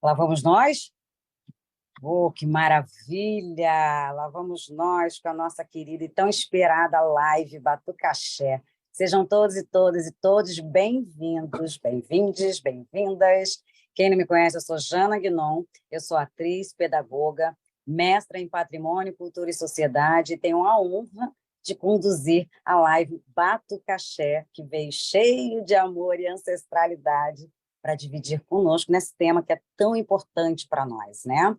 Lá vamos nós? Oh, que maravilha! Lá vamos nós com a nossa querida e tão esperada live Batucaxé. Sejam todos e todas e todos bem-vindos, bem-vindes, bem-vindas. Quem não me conhece, eu sou Jana Guinon, eu sou atriz, pedagoga, mestra em Patrimônio, Cultura e Sociedade e tenho a honra de conduzir a live Batucaxé, que veio cheio de amor e ancestralidade para dividir conosco nesse tema que é tão importante para nós, né?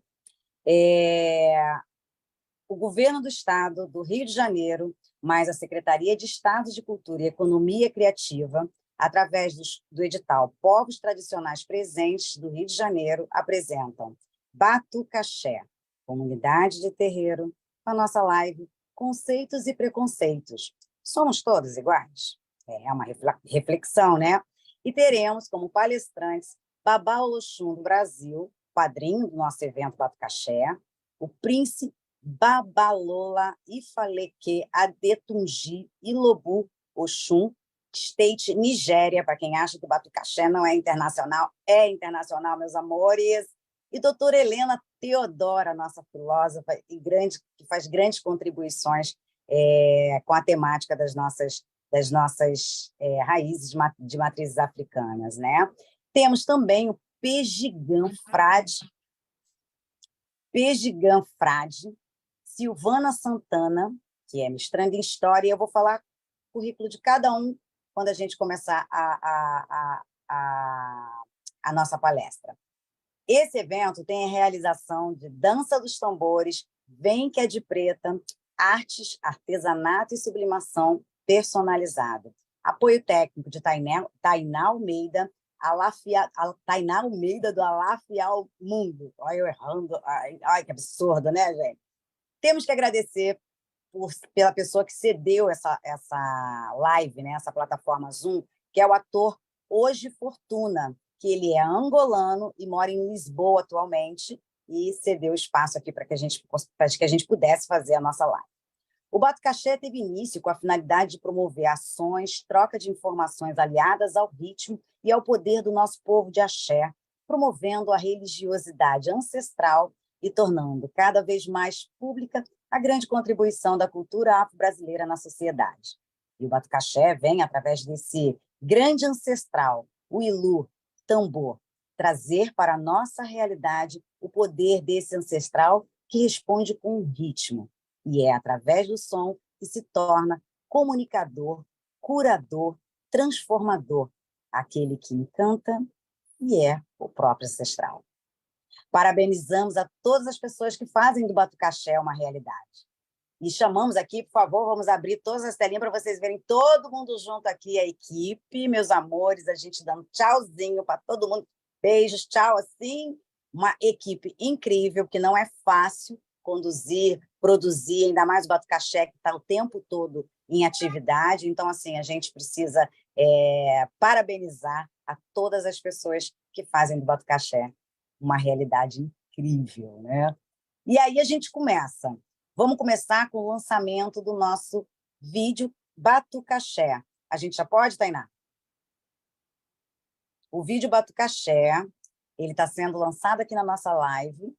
O Governo do Estado do Rio de Janeiro, mais a Secretaria de Estado de Cultura e Economia Criativa, através do edital Povos Tradicionais Presentes do Rio de Janeiro, apresentam Batucaxé, Comunidade de Terreiro, com a nossa live Conceitos e Preconceitos. Somos todos iguais? É uma reflexão, né? E teremos como palestrantes Babá Oloxum do Brasil, padrinho do nosso evento Batucaxé, o príncipe Babalola Ifaleke Adetunji Ilobu Oxum, State Nigéria, para quem acha que o Batucaxé não é internacional, meus amores, e doutora Helena Teodora, nossa filósofa, que faz grandes contribuições com a temática das nossas raízes de matrizes africanas, né? Temos também o Pejigan Frade, Silvana Santana, que é mestranda em História, e eu vou falar o currículo de cada um quando a gente começar a nossa palestra. Esse evento tem a realização de Dança dos Tambores, Vem que é de Preta, Artes, Artesanato e Sublimação personalizado. Apoio técnico de Tainá Almeida, Tainá Almeida do Alafial Mundo. Olha eu errando. Ai, que absurdo, né, gente? Temos que agradecer pela pessoa que cedeu essa live, né, essa plataforma Zoom, que é o ator Hoje Fortuna, que ele é angolano e mora em Lisboa atualmente, e cedeu espaço aqui para que a gente pudesse fazer a nossa live. O Batucaxé teve início com a finalidade de promover ações, troca de informações aliadas ao ritmo e ao poder do nosso povo de axé, promovendo a religiosidade ancestral e tornando cada vez mais pública a grande contribuição da cultura afro-brasileira na sociedade. E o Batucaxé vem, através desse grande ancestral, o Ilu, tambor, trazer para a nossa realidade o poder desse ancestral que responde com um ritmo. E é através do som que se torna comunicador, curador, transformador, aquele que encanta e é o próprio ancestral. Parabenizamos a todas as pessoas que fazem do Batucaxé uma realidade. E chamamos aqui, por favor, vamos abrir todas as telinhas para vocês verem todo mundo junto aqui, a equipe, meus amores, a gente dando tchauzinho para todo mundo. Beijos, tchau, assim. Uma equipe incrível, que não é fácil conduzir, produzir, ainda mais o Batucaxé, que está o tempo todo em atividade. Então, assim, a gente precisa parabenizar a todas as pessoas que fazem do Batucaxé uma realidade incrível, né? E aí a gente começa. Vamos começar com o lançamento do nosso vídeo Batucaxé. A gente já pode, Tainá? O vídeo Batucaxé, ele está sendo lançado aqui na nossa live,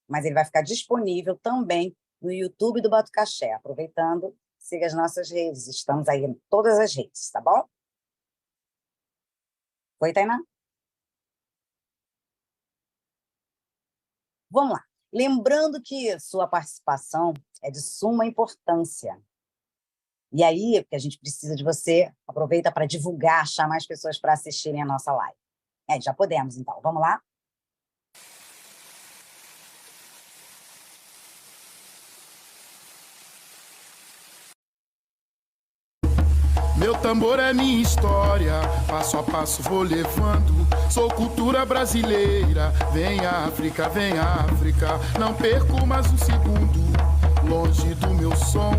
mas ele vai ficar disponível também no YouTube do Batucaxé. Aproveitando, siga as nossas redes. Estamos aí em todas as redes, tá bom? Foi, Tainá? Vamos lá. Lembrando que sua participação é de suma importância. E aí, que a gente precisa de você, aproveita para divulgar, chamar as pessoas para assistirem a nossa live. Já podemos, então. Vamos lá? Meu tambor é minha história, passo a passo vou levando. Sou cultura brasileira, vem África, não perco mais um segundo. Longe do meu som,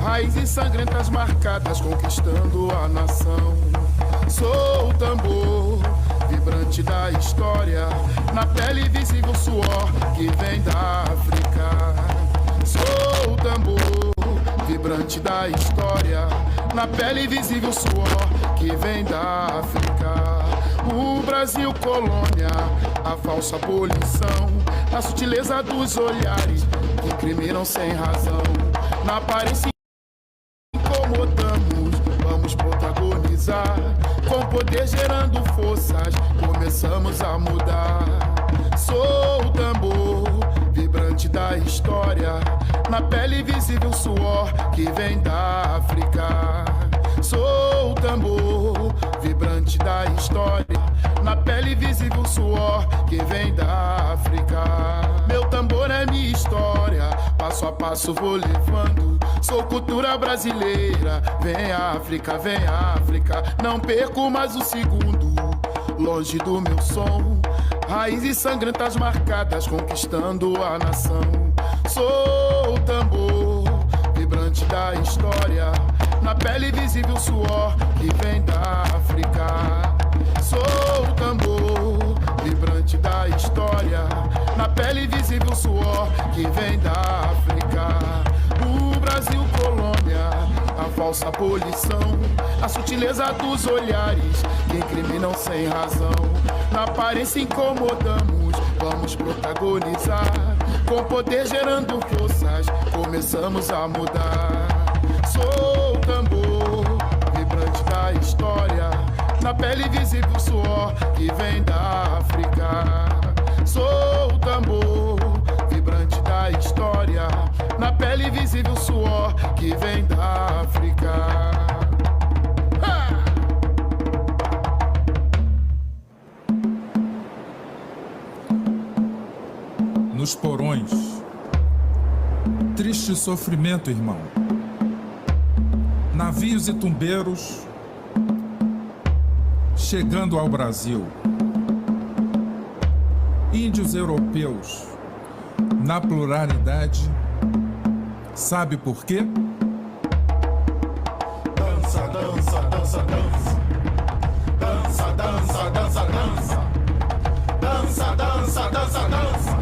raízes sangrentas marcadas, conquistando a nação. Sou o tambor, vibrante da história, na pele visível suor que vem da África. Sou o tambor, vibrante da história, na pele visível suor que vem da África. O Brasil colônia, a falsa abolição, a sutileza dos olhares que incriminam sem razão. Na aparência incomodamos, vamos protagonizar, com poder gerando forças, começamos a mudar. Sou o tambor vibrante da história, na pele visível suor que vem da África. Sou o tambor vibrante da história, na pele visível suor que vem da África. Meu tambor é minha história, passo a passo vou levando. Sou cultura brasileira, vem África, não perco mais um segundo. Longe do meu som, raízes sangrentas marcadas, conquistando a nação. Sou o tambor vibrante da história, na pele visível suor que vem da África. Sou o tambor vibrante da história, na pele visível suor que vem da África. O Brasil colônia, a falsa abolição, a sutileza dos olhares que incriminam sem razão. Na aparência incomodamos, vamos protagonizar, com poder gerando forças, começamos a mudar. Sou o tambor vibrante da história, na pele visível suor que vem da África. Sou o tambor vibrante da história, na pele visível suor que vem da África. Ha! Nos porões, triste sofrimento, irmão. Navios e tumbeiros chegando ao Brasil. Índios europeus na pluralidade. Sabe por quê? Dança, dança, dança, dança. Dança, dança, dança, dança. Dança, dança, dança, dança.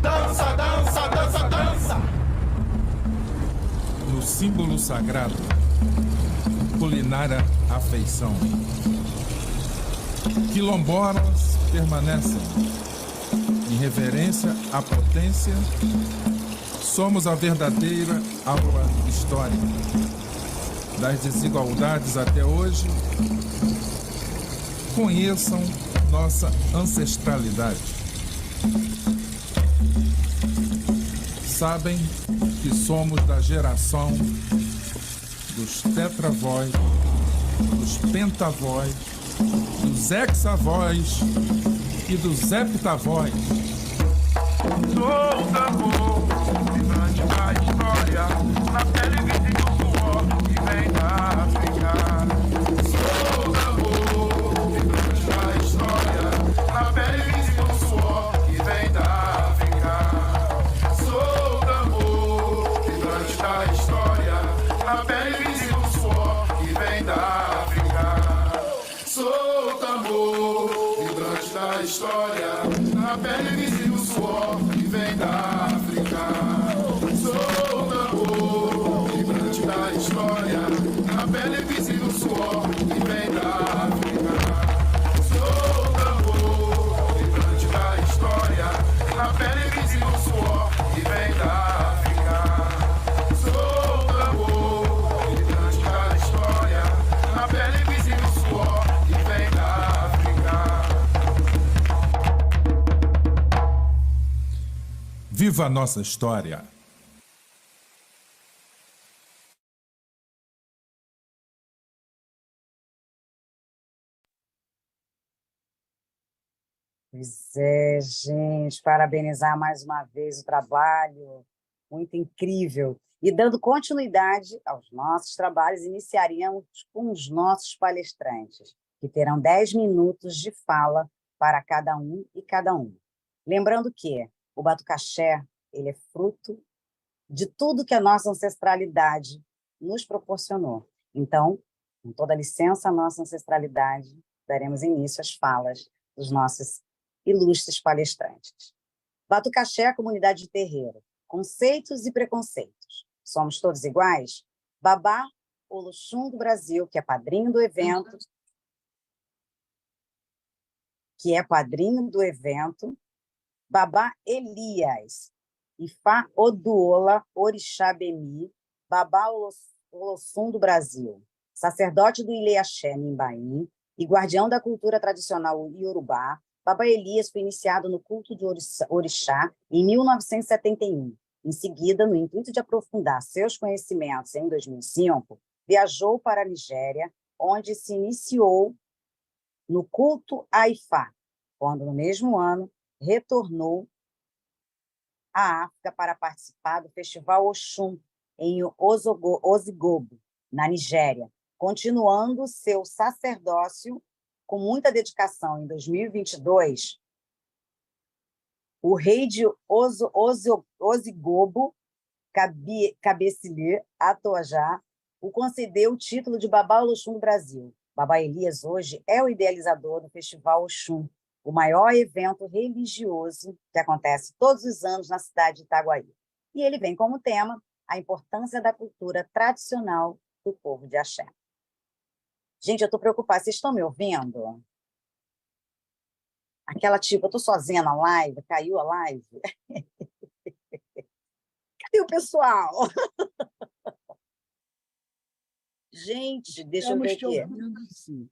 Dança, dança, dança, dança. No símbolo sagrado, culinária afeição. Quilombolas permanecem em reverência à potência. Somos a verdadeira aula histórica das desigualdades até hoje. Conheçam nossa ancestralidade. Sabem que somos da geração dos tetravós, dos pentavós, dos hexavós e dos heptavós. Sou o tambor vibrante da história, na pele visível suor que vem da África. Sou o tambor vibrante da história, na pele visível suor que vem da África. Sou o tambor vibrante da história, na pele visível suor que vem da África. Sou o tambor vibrante da história, na pele visível suor que vem da África. Sou o tambor vibrante da história, na pele visível suor que vem da África. Sou o tambor vibrante da história, na pele visível suor que vem da África. Sou o tambor vibrante da história, na pele visível suor que vem da África. Viva a nossa história! Pois é, gente, parabenizar mais uma vez o trabalho, muito incrível. E dando continuidade aos nossos trabalhos, iniciaríamos com os nossos palestrantes, que terão 10 minutos de fala para cada um e cada uma. Lembrando que o batucaxé, ele é fruto de tudo que a nossa ancestralidade nos proporcionou. Então, com toda licença à nossa ancestralidade, daremos início às falas dos nossos ilustres palestrantes. Batucaxé é a comunidade de terreiro. Conceitos e preconceitos. Somos todos iguais? Babá Oloxum do Brasil, que é padrinho do evento, que é padrinho do evento, Babá Elias, Ifá Oduola Orixá-Bemi, Babá Olossum do Brasil, sacerdote do Ilê Axé Nimbaim e guardião da cultura tradicional iorubá. Babá Elias foi iniciado no culto de Orixá em 1971. Em seguida, no intuito de aprofundar seus conhecimentos em 2005, viajou para a Nigéria, onde se iniciou no culto a Ifá, quando, no mesmo ano, retornou à África para participar do Festival Oxum, em Ozigobo, na Nigéria, continuando seu sacerdócio com muita dedicação. Em 2022, o rei de Ozigobo, Cabecilê Atoajá, o concedeu o título de Babá Oloxum do Brasil. Babá Elias hoje é o idealizador do Festival Oxum, o maior evento religioso que acontece todos os anos na cidade de Itaguaí. E ele vem como tema a importância da cultura tradicional do povo de Axé. Gente, eu estou preocupada. Vocês estão me ouvindo? Aquela tipo, eu estou sozinha na live, caiu a live. Cadê o pessoal? Gente, deixa eu ver aqui. Ouvindo, sim.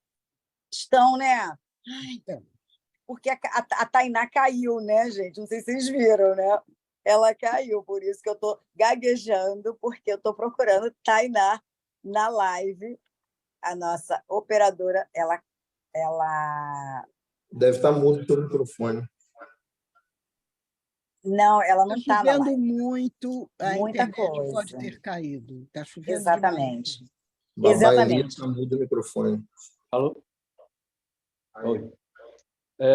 Estão, né? Ai, porque a Tainá caiu, né, gente? Não sei se vocês viram, né? Ela caiu, por isso que eu estou gaguejando, porque eu estou procurando Tainá na live. A nossa operadora, ela... Deve estar mudo pelo microfone. Não, ela não está na chovendo live. muito, a Muita internet coisa. pode ter caído. Está chovendo Exatamente. Babá Exatamente. Elias está mudo o microfone. Alô? Oi.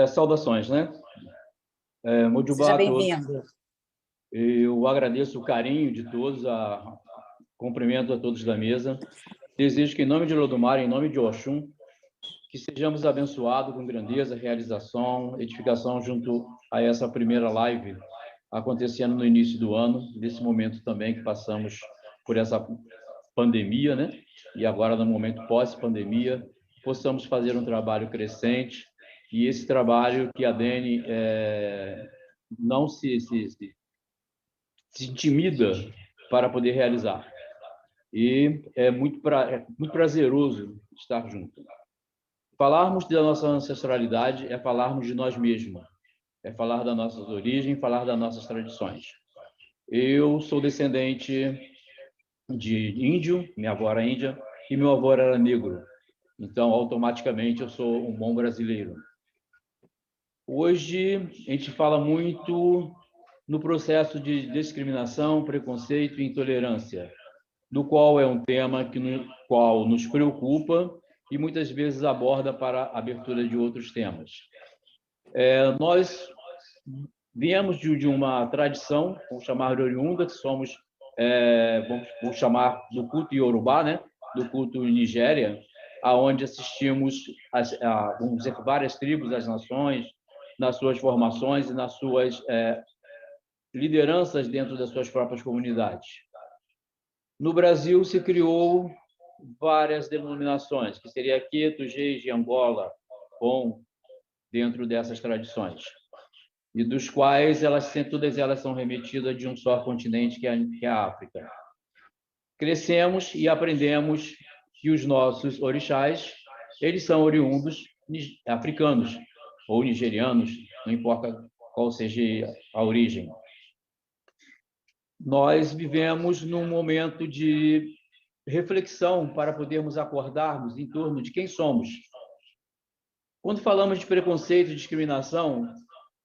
Saudações, né? Muito Seja boa a todos. bem-vindo. Eu agradeço o carinho de todos, cumprimento a todos da mesa. Desejo que, em nome de Lodumare, em nome de Oxum, que sejamos abençoados com grandeza, realização, edificação junto a essa primeira live acontecendo no início do ano, nesse momento também que passamos por essa pandemia, né? E agora, no momento pós-pandemia, possamos fazer um trabalho crescente e esse trabalho que a Dene não se intimida para poder realizar. E é muito prazeroso estar junto. Falarmos da nossa ancestralidade é falarmos de nós mesmos, é falar das nossas origens, falar das nossas tradições. Eu sou descendente de índio, minha avó era índia, e meu avô era negro. Então, automaticamente, eu sou um bom brasileiro. Hoje, a gente fala muito no processo de discriminação, preconceito e intolerância, do qual é um tema qual nos preocupa e muitas vezes aborda para a abertura de outros temas. Nós viemos de uma tradição, vamos chamar de oriunda, que somos, vamos chamar do culto iorubá, né? Do culto Nigéria, aonde assistimos vamos dizer, várias tribos, as nações, nas suas formações e nas suas lideranças dentro das suas próprias comunidades. No Brasil se criou várias denominações, que seria Queto, Geis, Angola, Pom, dentro dessas tradições, e dos quais todas elas são remetidas de um só continente, que é a África. Crescemos e aprendemos que os nossos orixás, eles são oriundos africanos ou nigerianos, não importa qual seja a origem. Nós vivemos num momento de reflexão para podermos acordarmos em torno de quem somos. Quando falamos de preconceito e discriminação,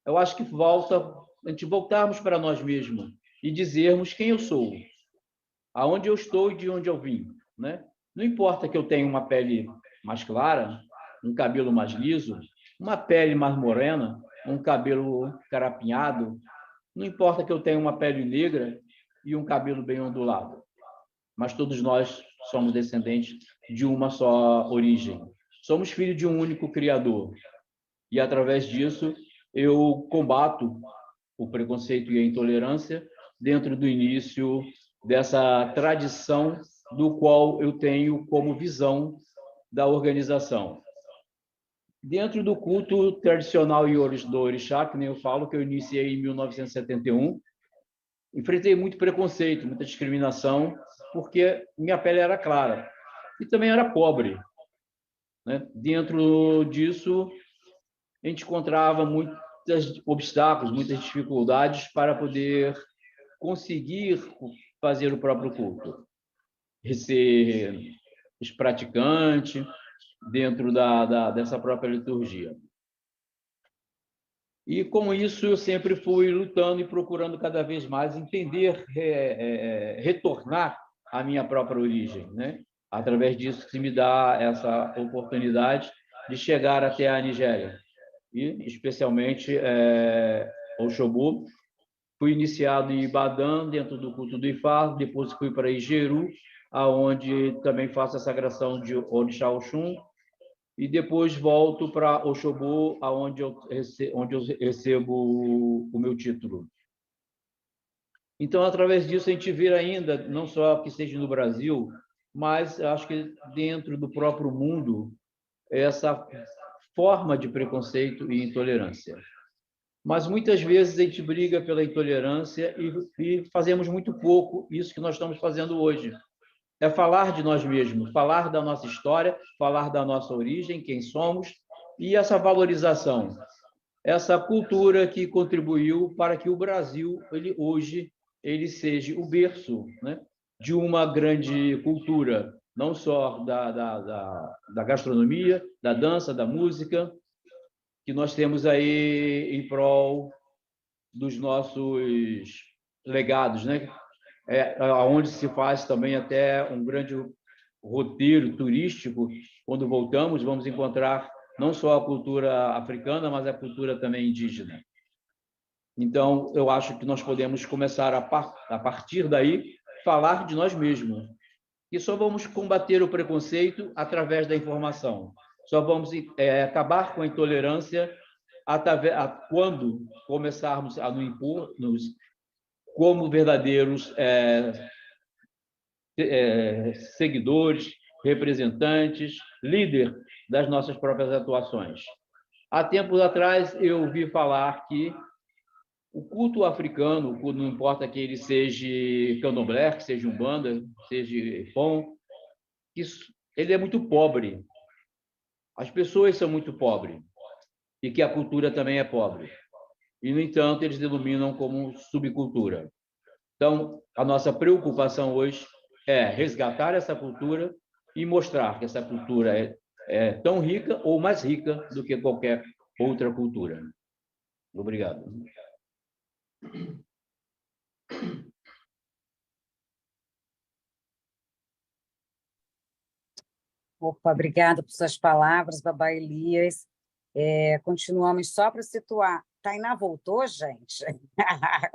eu acho que a gente voltarmos para nós mesmos e dizermos quem eu sou, aonde eu estou e de onde eu vim, né? Não importa que eu tenha uma pele mais clara, um cabelo mais liso, uma pele mais morena, um cabelo carapinhado, não importa que eu tenha uma pele negra e um cabelo bem ondulado, mas todos nós somos descendentes de uma só origem. Somos filhos de um único Criador. E, através disso, eu combato o preconceito e a intolerância dentro do início dessa tradição do qual eu tenho como visão da organização. Dentro do culto tradicional do orixá, que nem eu falo, que eu iniciei em 1971, enfrentei muito preconceito, muita discriminação, porque minha pele era clara e também era pobre, né? Dentro disso, a gente encontrava muitos obstáculos, muitas dificuldades para poder conseguir fazer o próprio culto, ser praticante dentro dessa própria liturgia. E, com isso, eu sempre fui lutando e procurando cada vez mais entender, retornar à minha própria origem, né? Através disso que se me dá essa oportunidade de chegar até a Nigéria. E, especialmente, Oxobô. Fui iniciado em Ibadan, dentro do culto do Ifá, depois fui para Ijeru, aonde também faço a sagração de Orixá Oxum, e depois volto para Oxobô, onde eu recebo o meu título. Então, através disso, a gente vê ainda, não só que seja no Brasil, mas acho que dentro do próprio mundo, essa forma de preconceito e intolerância. Mas muitas vezes a gente briga pela intolerância e fazemos muito pouco isso que nós estamos fazendo hoje. É falar de nós mesmos, falar da nossa história, falar da nossa origem, quem somos, e essa valorização, essa cultura que contribuiu para que o Brasil, hoje, seja o berço, né, de uma grande cultura, não só da gastronomia, da dança, da música, que nós temos aí em prol dos nossos legados, né? Onde se faz também até um grande roteiro turístico. Quando voltamos, vamos encontrar não só a cultura africana, mas a cultura também indígena. Então, eu acho que nós podemos começar, a partir daí, falar de nós mesmos. E só vamos combater o preconceito através da informação. Só vamos acabar com a intolerância quando começarmos a nos impor como verdadeiros seguidores, representantes, líder das nossas próprias atuações. Há tempos atrás, eu ouvi falar que o culto africano, não importa que ele seja candomblé, que seja umbanda, seja ifom, ele é muito pobre. As pessoas são muito pobres e que a cultura também é pobre. E, no entanto, eles denominam como subcultura. Então, a nossa preocupação hoje é resgatar essa cultura e mostrar que essa cultura é tão rica ou mais rica do que qualquer outra cultura. Obrigado. Opa, obrigada por suas palavras, Babá Elias. Continuamos só para situar. Tainá voltou, gente?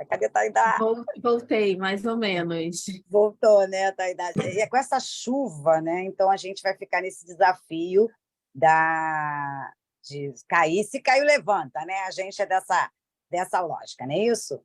Cadê Tainá? Voltei, mais ou menos. Voltou, né, Tainá? E com essa chuva, né? Então a gente vai ficar nesse desafio de cair. Se caiu, levanta, né? A gente é dessa lógica, não é isso?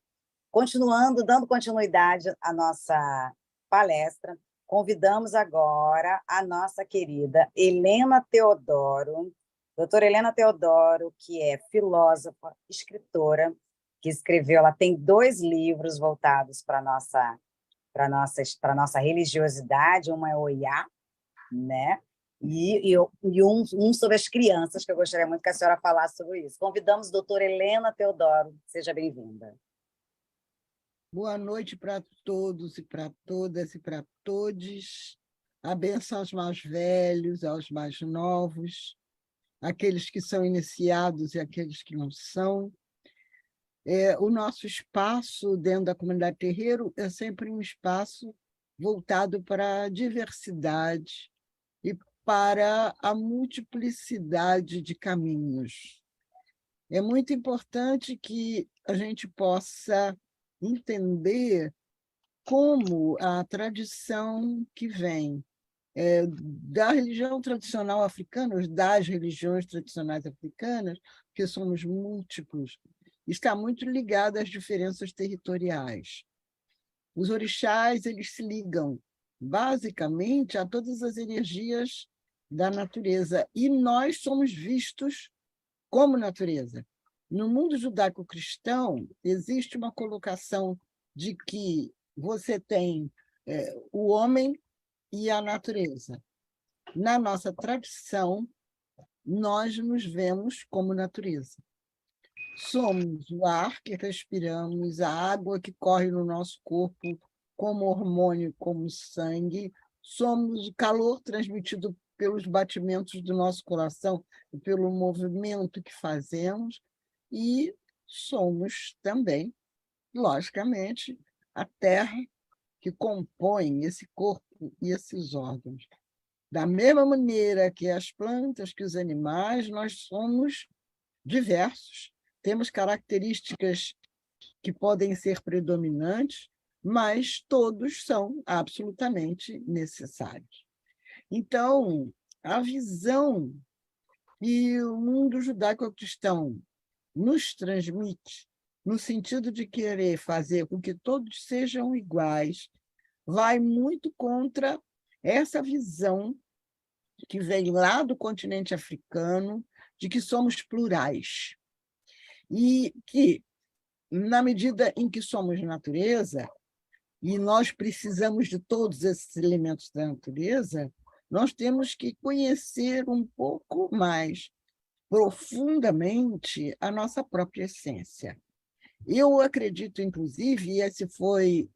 Continuando, dando continuidade à nossa palestra, convidamos agora a nossa querida Helena Teodoro, doutora Helena Teodoro, que é filósofa, escritora, que escreveu, ela tem 2 livros voltados para a nossa religiosidade, uma é Oiá, né? E um sobre as crianças, que eu gostaria muito que a senhora falasse sobre isso. Convidamos a doutora Helena Teodoro, seja bem-vinda. Boa noite para todos e para todas e para todos. A bênção aos mais velhos, aos mais novos, aqueles que são iniciados e aqueles que não são. O nosso espaço dentro da comunidade terreiro é sempre um espaço voltado para a diversidade e para a multiplicidade de caminhos. É muito importante que a gente possa entender como a tradição que vem da religião tradicional africana, das religiões tradicionais africanas, que somos múltiplos, está muito ligada às diferenças territoriais. Os orixás, eles se ligam basicamente a todas as energias da natureza, e nós somos vistos como natureza. No mundo judaico-cristão, existe uma colocação de que você tem o homem e a natureza. Na nossa tradição, nós nos vemos como natureza. Somos o ar que respiramos, a água que corre no nosso corpo como hormônio, como sangue, somos o calor transmitido pelos batimentos do nosso coração, pelo movimento que fazemos, e somos também, logicamente, a terra que compõe esse corpo e esses órgãos. Da mesma maneira que as plantas, que os animais, nós somos diversos, temos características que podem ser predominantes, mas todos são absolutamente necessários. Então, a visão que o mundo judaico-cristão nos transmite, no sentido de querer fazer com que todos sejam iguais, vai muito contra essa visão que vem lá do continente africano, de que somos plurais. E que, na medida em que somos natureza, e nós precisamos de todos esses elementos da natureza, nós temos que conhecer um pouco mais profundamente a nossa própria essência. Eu acredito, inclusive, e esse foi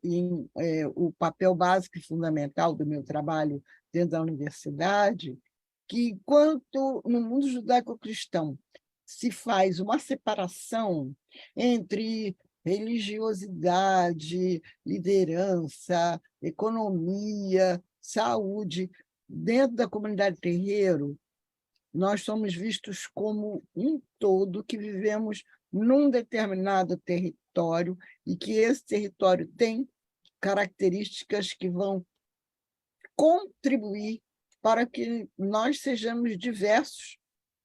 o papel básico e fundamental do meu trabalho dentro da universidade, que enquanto no mundo judaico-cristão se faz uma separação entre religiosidade, liderança, economia, saúde, dentro da comunidade terreiro, nós somos vistos como um todo que vivemos num determinado território e que esse território tem características que vão contribuir para que nós sejamos diversos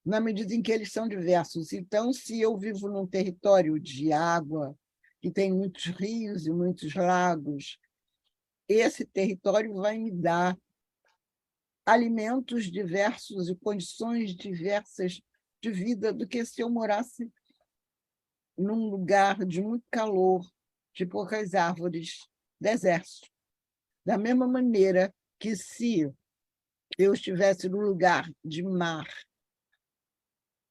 na medida em que eles são diversos. Então, se eu vivo num território de água, que tem muitos rios e muitos lagos, esse território vai me dar alimentos diversos e condições diversas de vida do que se eu morasse num lugar de muito calor, de poucas árvores, deserto. Da mesma maneira que se eu estivesse num lugar de mar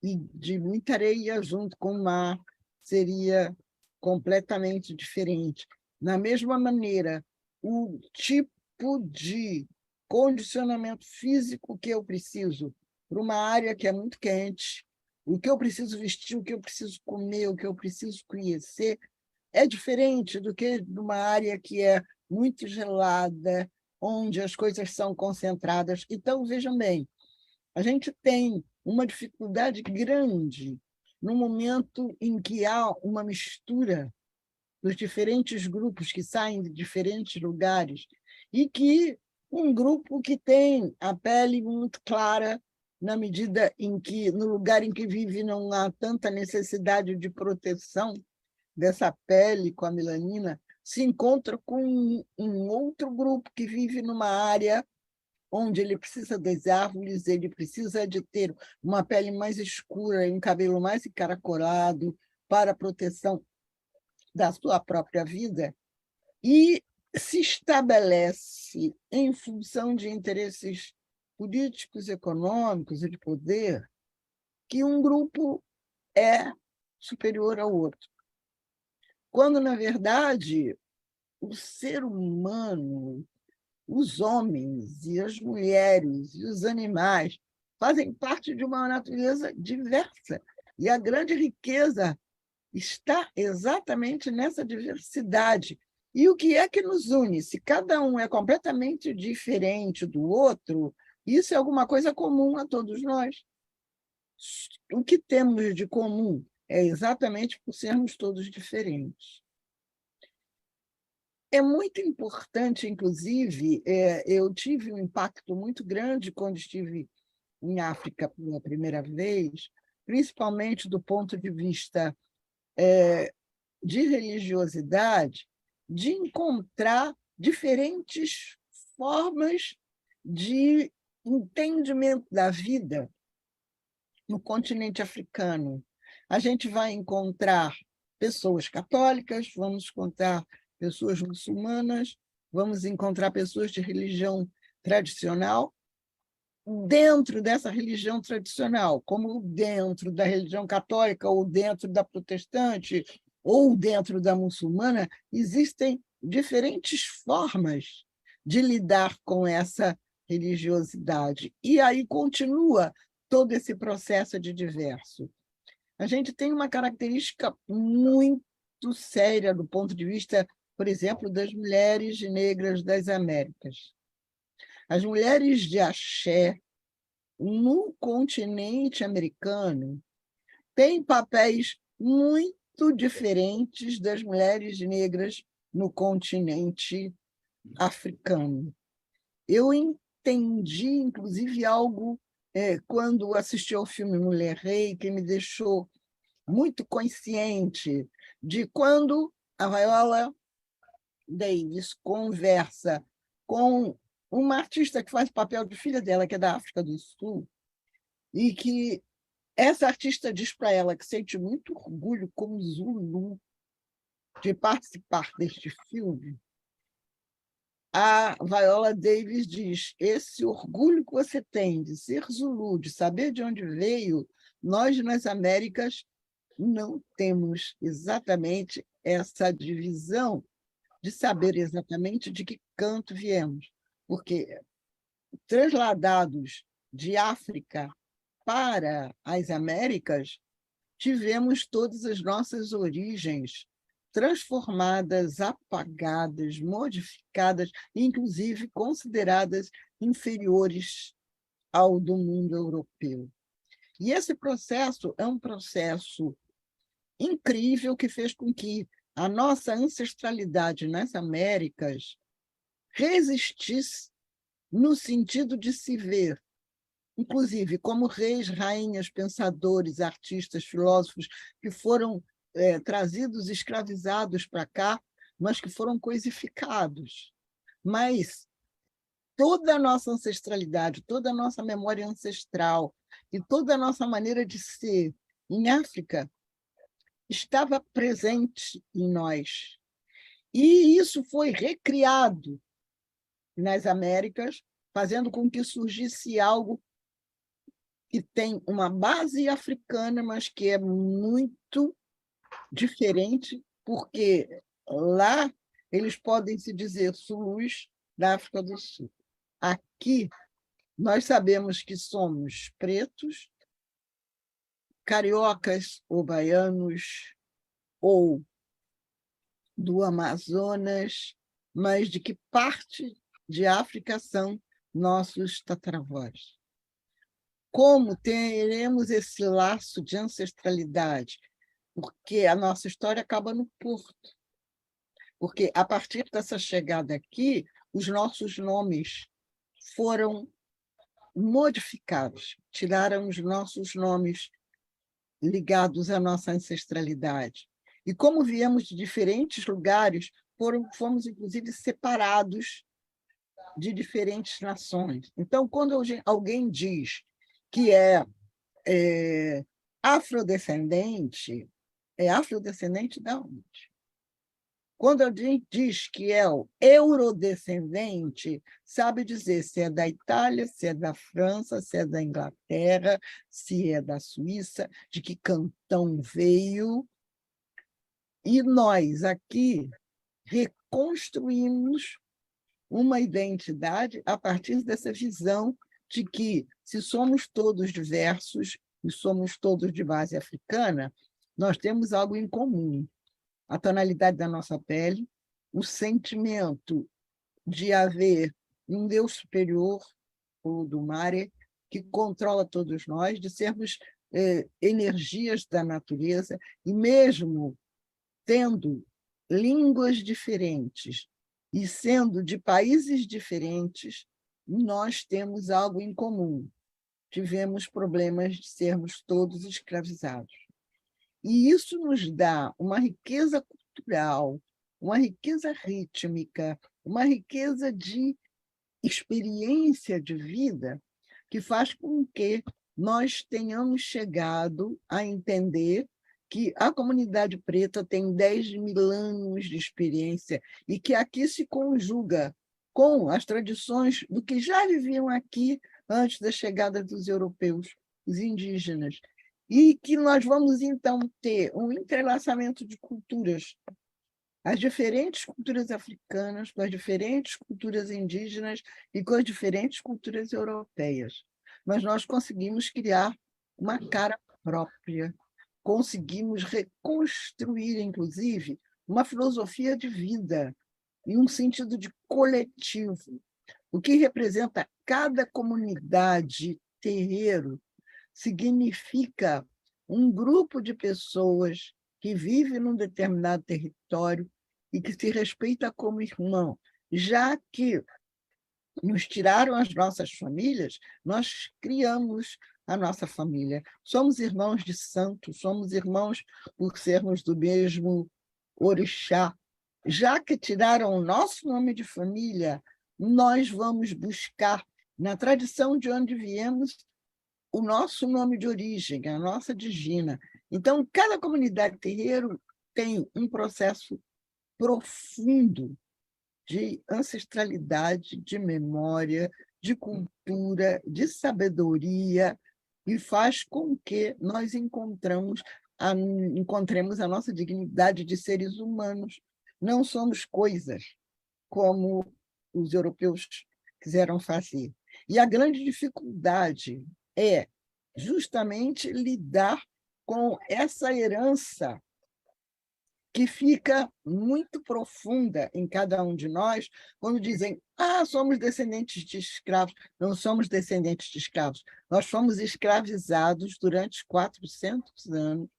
e de muita areia junto com o mar, seria completamente diferente. Da mesma maneira, o tipo de condicionamento físico que eu preciso para uma área que é muito quente, o que eu preciso vestir, o que eu preciso comer, o que eu preciso conhecer, é diferente do que numa área que é muito gelada, onde as coisas são concentradas. Então, vejam bem, a gente tem uma dificuldade grande no momento em que há uma mistura dos diferentes grupos que saem de diferentes lugares e que um grupo que tem a pele muito clara, na medida em que, no lugar em que vive, não há tanta necessidade de proteção dessa pele com a melanina, se encontra com um outro grupo que vive numa área onde ele precisa das árvores, ele precisa de ter uma pele mais escura e um cabelo mais encaracolado para a proteção da sua própria vida, e se estabelece, em função de interesses políticos, econômicos e de poder, que um grupo é superior ao outro. Quando, na verdade, o ser humano, os homens e as mulheres e os animais fazem parte de uma natureza diversa. E a grande riqueza está exatamente nessa diversidade. E o que é que nos une? Se cada um é completamente diferente do outro, isso é alguma coisa comum a todos nós. O que temos de comum é exatamente por sermos todos diferentes. É muito importante, inclusive, eu tive um impacto muito grande quando estive em África pela primeira vez, principalmente do ponto de vista de religiosidade, de encontrar diferentes formas de entendimento da vida no continente africano. A gente vai encontrar pessoas católicas, vamos encontrar pessoas muçulmanas, vamos encontrar pessoas de religião tradicional. Dentro dessa religião tradicional, como dentro da religião católica, ou dentro da protestante, ou dentro da muçulmana, existem diferentes formas de lidar com essa religiosidade. E aí continua todo esse processo de diverso. A gente tem uma característica muito séria do ponto de vista, por exemplo, das mulheres negras das Américas. As mulheres de axé no continente americano têm papéis muito diferentes das mulheres negras no continente africano. Eu entendi, inclusive, algo quando assisti ao filme Mulher Rei, que me deixou muito consciente de quando a Viola Davis conversa com uma artista que faz o papel de filha dela, que é da África do Sul, e que essa artista diz para ela que sente muito orgulho como Zulu de participar deste filme. A Viola Davis diz: esse orgulho que você tem de ser Zulu, de saber de onde veio, nós nas Américas não temos exatamente essa divisão de saber exatamente de que canto viemos, porque transladados de África para as Américas, tivemos todas as nossas origens transformadas, apagadas, modificadas, inclusive consideradas inferiores ao do mundo europeu. E esse processo é um processo incrível que fez com que a nossa ancestralidade nas Américas resistisse no sentido de se ver, inclusive como reis, rainhas, pensadores, artistas, filósofos que foram trazidos escravizados para cá, mas que foram coisificados. Mas toda a nossa ancestralidade, toda a nossa memória ancestral e toda a nossa maneira de ser em África estava presente em nós. E isso foi recriado nas Américas, fazendo com que surgisse algo que tem uma base africana, mas que é muito diferente, porque lá eles podem se dizer Zulus da África do Sul. Aqui, nós sabemos que somos pretos, cariocas ou baianos, ou do Amazonas, mas de que parte de África são nossos tataravós. Como teremos esse laço de ancestralidade? Porque a nossa história acaba no porto. Porque, a partir dessa chegada aqui, os nossos nomes foram modificados, tiraram os nossos nomes ligados à nossa ancestralidade. E como viemos de diferentes lugares, fomos, inclusive, separados de diferentes nações. Então, quando alguém diz que é afrodescendente, é afrodescendente de onde? Quando alguém diz que é o eurodescendente, sabe dizer se é da Itália, se é da França, se é da Inglaterra, se é da Suíça, de que cantão veio. E nós aqui reconstruímos uma identidade a partir dessa visão de que, se somos todos diversos e somos todos de base africana, nós temos algo em comum. A tonalidade da nossa pele, o sentimento de haver um Deus superior, o do Mare, que controla todos nós, de sermos energias da natureza, e mesmo tendo línguas diferentes e sendo de países diferentes, nós temos algo em comum. Tivemos problemas de sermos todos escravizados. E isso nos dá uma riqueza cultural, uma riqueza rítmica, uma riqueza de experiência de vida que faz com que nós tenhamos chegado a entender que a comunidade preta tem 10.000 anos de experiência e que aqui se conjuga com as tradições do que já viviam aqui antes da chegada dos europeus, os indígenas, e que nós vamos, então, ter um entrelaçamento de culturas, as diferentes culturas africanas, com as diferentes culturas indígenas e com as diferentes culturas europeias. Mas nós conseguimos criar uma cara própria, conseguimos reconstruir, inclusive, uma filosofia de vida em um sentido de coletivo, o que representa cada comunidade terreiro significa um grupo de pessoas que vive num determinado território e que se respeita como irmão, já que nos tiraram as nossas famílias, nós criamos a nossa família. Somos irmãos de santo, somos irmãos por sermos do mesmo orixá. Já que tiraram o nosso nome de família, nós vamos buscar, na tradição de onde viemos, o nosso nome de origem, a nossa digina. Então, cada comunidade terreiro tem um processo profundo de ancestralidade, de memória, de cultura, de sabedoria, e faz com que nós encontremos a nossa dignidade de seres humanos. Não somos coisas, como os europeus quiseram fazer. E a grande dificuldade é justamente lidar com essa herança que fica muito profunda em cada um de nós, quando dizem, somos descendentes de escravos. Não somos descendentes de escravos. Nós fomos escravizados durante 400 anos,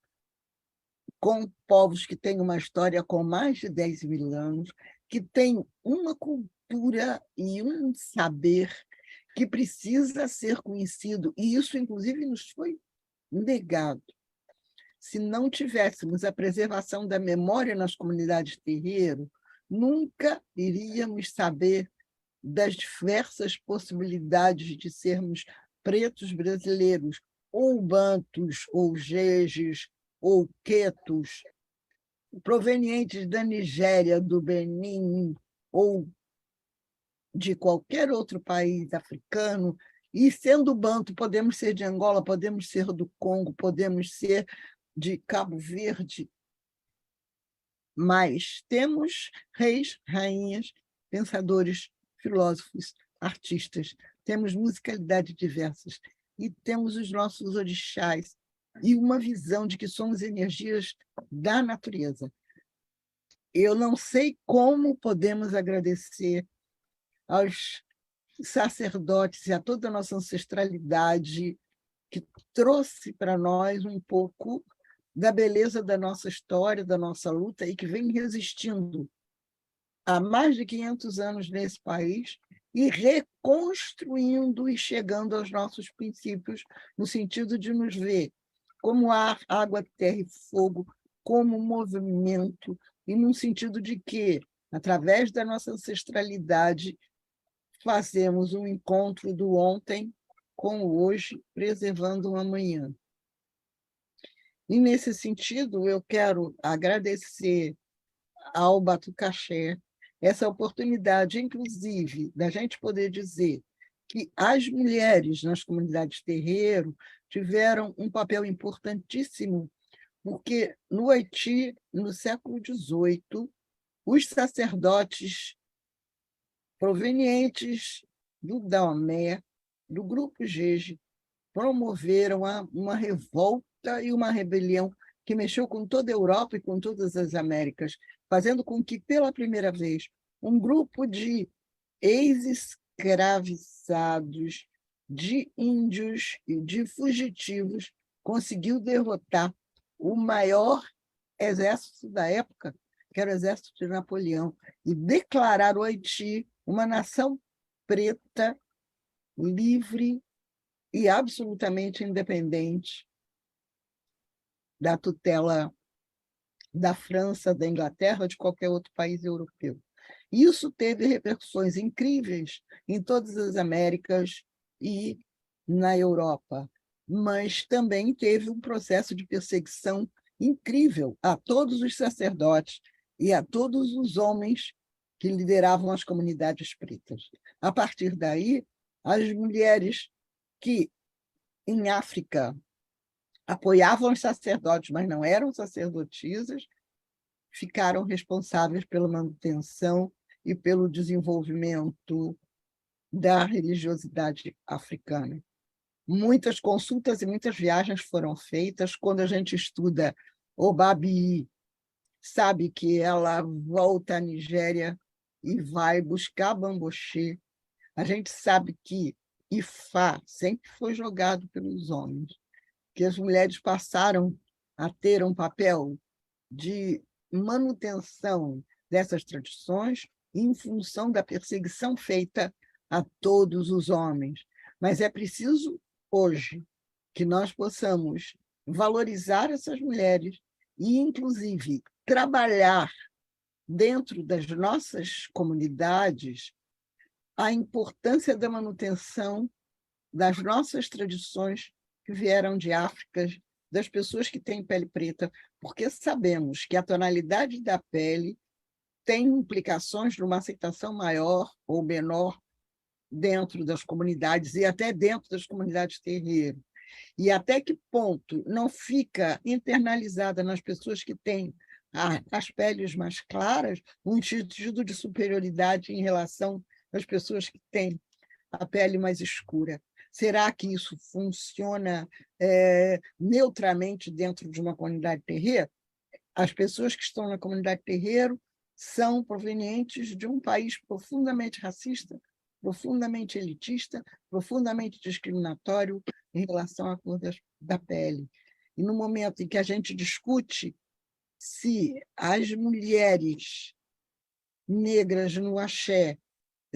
com povos que têm uma história com mais de 10.000 anos, que têm uma cultura e um saber que precisa ser conhecido, e isso, inclusive, nos foi negado. Se não tivéssemos a preservação da memória nas comunidades terreiro, nunca iríamos saber das diversas possibilidades de sermos pretos brasileiros, ou bantus, ou jejes, ou quetos, provenientes da Nigéria, do Benin, ou de qualquer outro país africano, e sendo banto, podemos ser de Angola, podemos ser do Congo, podemos ser de Cabo Verde, mas temos reis, rainhas, pensadores, filósofos, artistas, temos musicalidades diversas, e temos os nossos orixás, e uma visão de que somos energias da natureza. Eu não sei como podemos agradecer aos sacerdotes e a toda a nossa ancestralidade que trouxe para nós um pouco da beleza da nossa história, da nossa luta, e que vem resistindo há mais de 500 anos nesse país e reconstruindo e chegando aos nossos princípios, no sentido de nos ver como ar, água, terra e fogo, como movimento, e no sentido de que, através da nossa ancestralidade, fazemos um encontro do ontem com o hoje, preservando o amanhã. E, nesse sentido, eu quero agradecer ao Batucaxé essa oportunidade, inclusive, da gente poder dizer que as mulheres nas comunidades terreiro tiveram um papel importantíssimo, porque no Haiti, no século XVIII, os sacerdotes provenientes do Daomé, do grupo Jeje, promoveram uma revolta e uma rebelião que mexeu com toda a Europa e com todas as Américas, fazendo com que, pela primeira vez, um grupo de ex-escravizados, de índios e de fugitivos conseguiu derrotar o maior exército da época, que era o exército de Napoleão, e declarar o Haiti uma nação preta, livre e absolutamente independente da tutela da França, da Inglaterra ou de qualquer outro país europeu. Isso teve repercussões incríveis em todas as Américas e na Europa, mas também teve um processo de perseguição incrível a todos os sacerdotes e a todos os homens que lideravam as comunidades pretas. A partir daí, as mulheres que, em África, apoiavam os sacerdotes, mas não eram sacerdotisas, ficaram responsáveis pela manutenção e pelo desenvolvimento da religiosidade africana. Muitas consultas e muitas viagens foram feitas. Quando a gente estuda Obabi, sabe que ela volta à Nigéria e vai buscar Bamboche. A gente sabe que Ifá sempre foi jogado pelos homens, que as mulheres passaram a ter um papel de manutenção dessas tradições em função da perseguição feita a todos os homens. Mas é preciso, hoje, que nós possamos valorizar essas mulheres e, inclusive, trabalhar dentro das nossas comunidades a importância da manutenção das nossas tradições que vieram de África, das pessoas que têm pele preta, porque sabemos que a tonalidade da pele tem implicações numa aceitação maior ou menor dentro das comunidades e até dentro das comunidades terreiro. E até que ponto não fica internalizada nas pessoas que têm as peles mais claras um sentido de superioridade em relação às pessoas que têm a pele mais escura? Será que isso funciona neutramente dentro de uma comunidade terreiro? As pessoas que estão na comunidade terreiro são provenientes de um país profundamente racista, profundamente elitista, profundamente discriminatório em relação à cor da pele. E no momento em que a gente discute se as mulheres negras no axé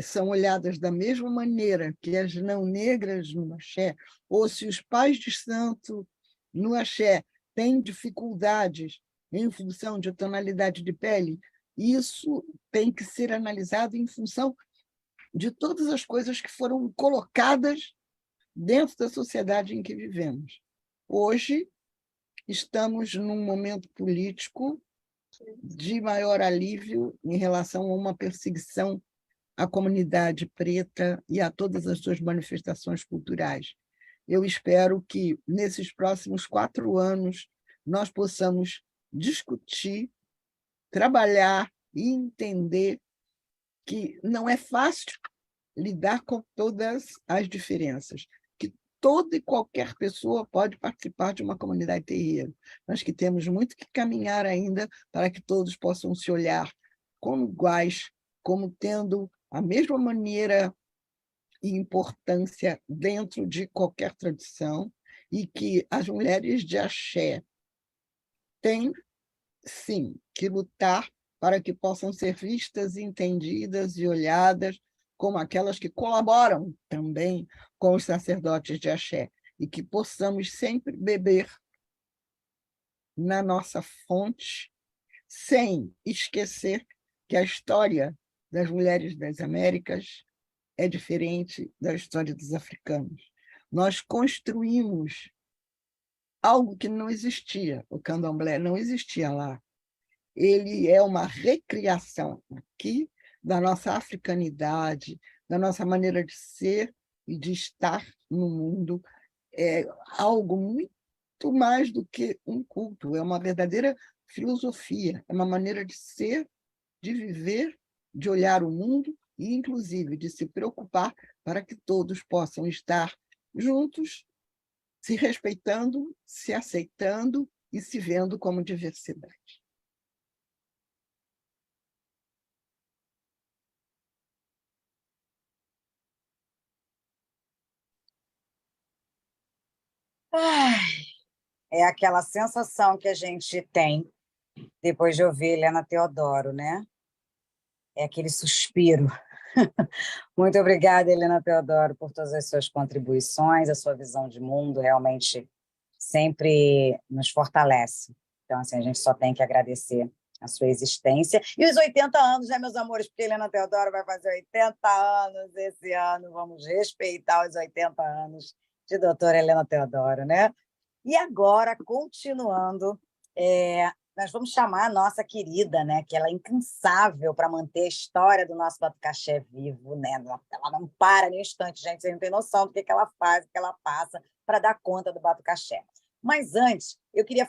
são olhadas da mesma maneira que as não negras no axé, ou se os pais de santo no axé têm dificuldades em função de tonalidade de pele, isso tem que ser analisado em função de todas as coisas que foram colocadas dentro da sociedade em que vivemos. Hoje, estamos num momento político de maior alívio em relação a uma perseguição à comunidade preta e a todas as suas manifestações culturais. Eu espero que, nesses próximos 4 anos, nós possamos discutir, trabalhar e entender que não é fácil lidar com todas as diferenças, que toda e qualquer pessoa pode participar de uma comunidade terreiro, mas que temos muito que caminhar ainda para que todos possam se olhar como iguais, como tendo a mesma maneira e importância dentro de qualquer tradição, e que as mulheres de axé têm, sim, que lutar para que possam ser vistas, entendidas e olhadas como aquelas que colaboram também com os sacerdotes de axé, e que possamos sempre beber na nossa fonte, sem esquecer que a história das mulheres das Américas é diferente da história dos africanos. Nós construímos algo que não existia, o candomblé não existia lá. Ele é uma recriação aqui da nossa africanidade, da nossa maneira de ser e de estar no mundo. É algo muito mais do que um culto, é uma verdadeira filosofia, é uma maneira de ser, de viver, de olhar o mundo e, inclusive, de se preocupar para que todos possam estar juntos, se respeitando, se aceitando e se vendo como diversidade. É aquela sensação que a gente tem depois de ouvir Helena Teodoro, né? É aquele suspiro. Muito obrigada, Helena Teodoro, por todas as suas contribuições, a sua visão de mundo realmente sempre nos fortalece. Então, assim, a gente só tem que agradecer a sua existência. E os 80 anos, né, meus amores? Porque Helena Teodoro vai fazer 80 anos esse ano. Vamos respeitar os 80 anos de doutora Helena Teodoro, né? E agora, continuando, nós vamos chamar a nossa querida, né? Que ela é incansável para manter a história do nosso Batucaxé vivo, né? Ela não para nem um instante, gente, vocês não têm noção do que ela faz, do que ela passa para dar conta do Batucaxé. Mas antes, eu queria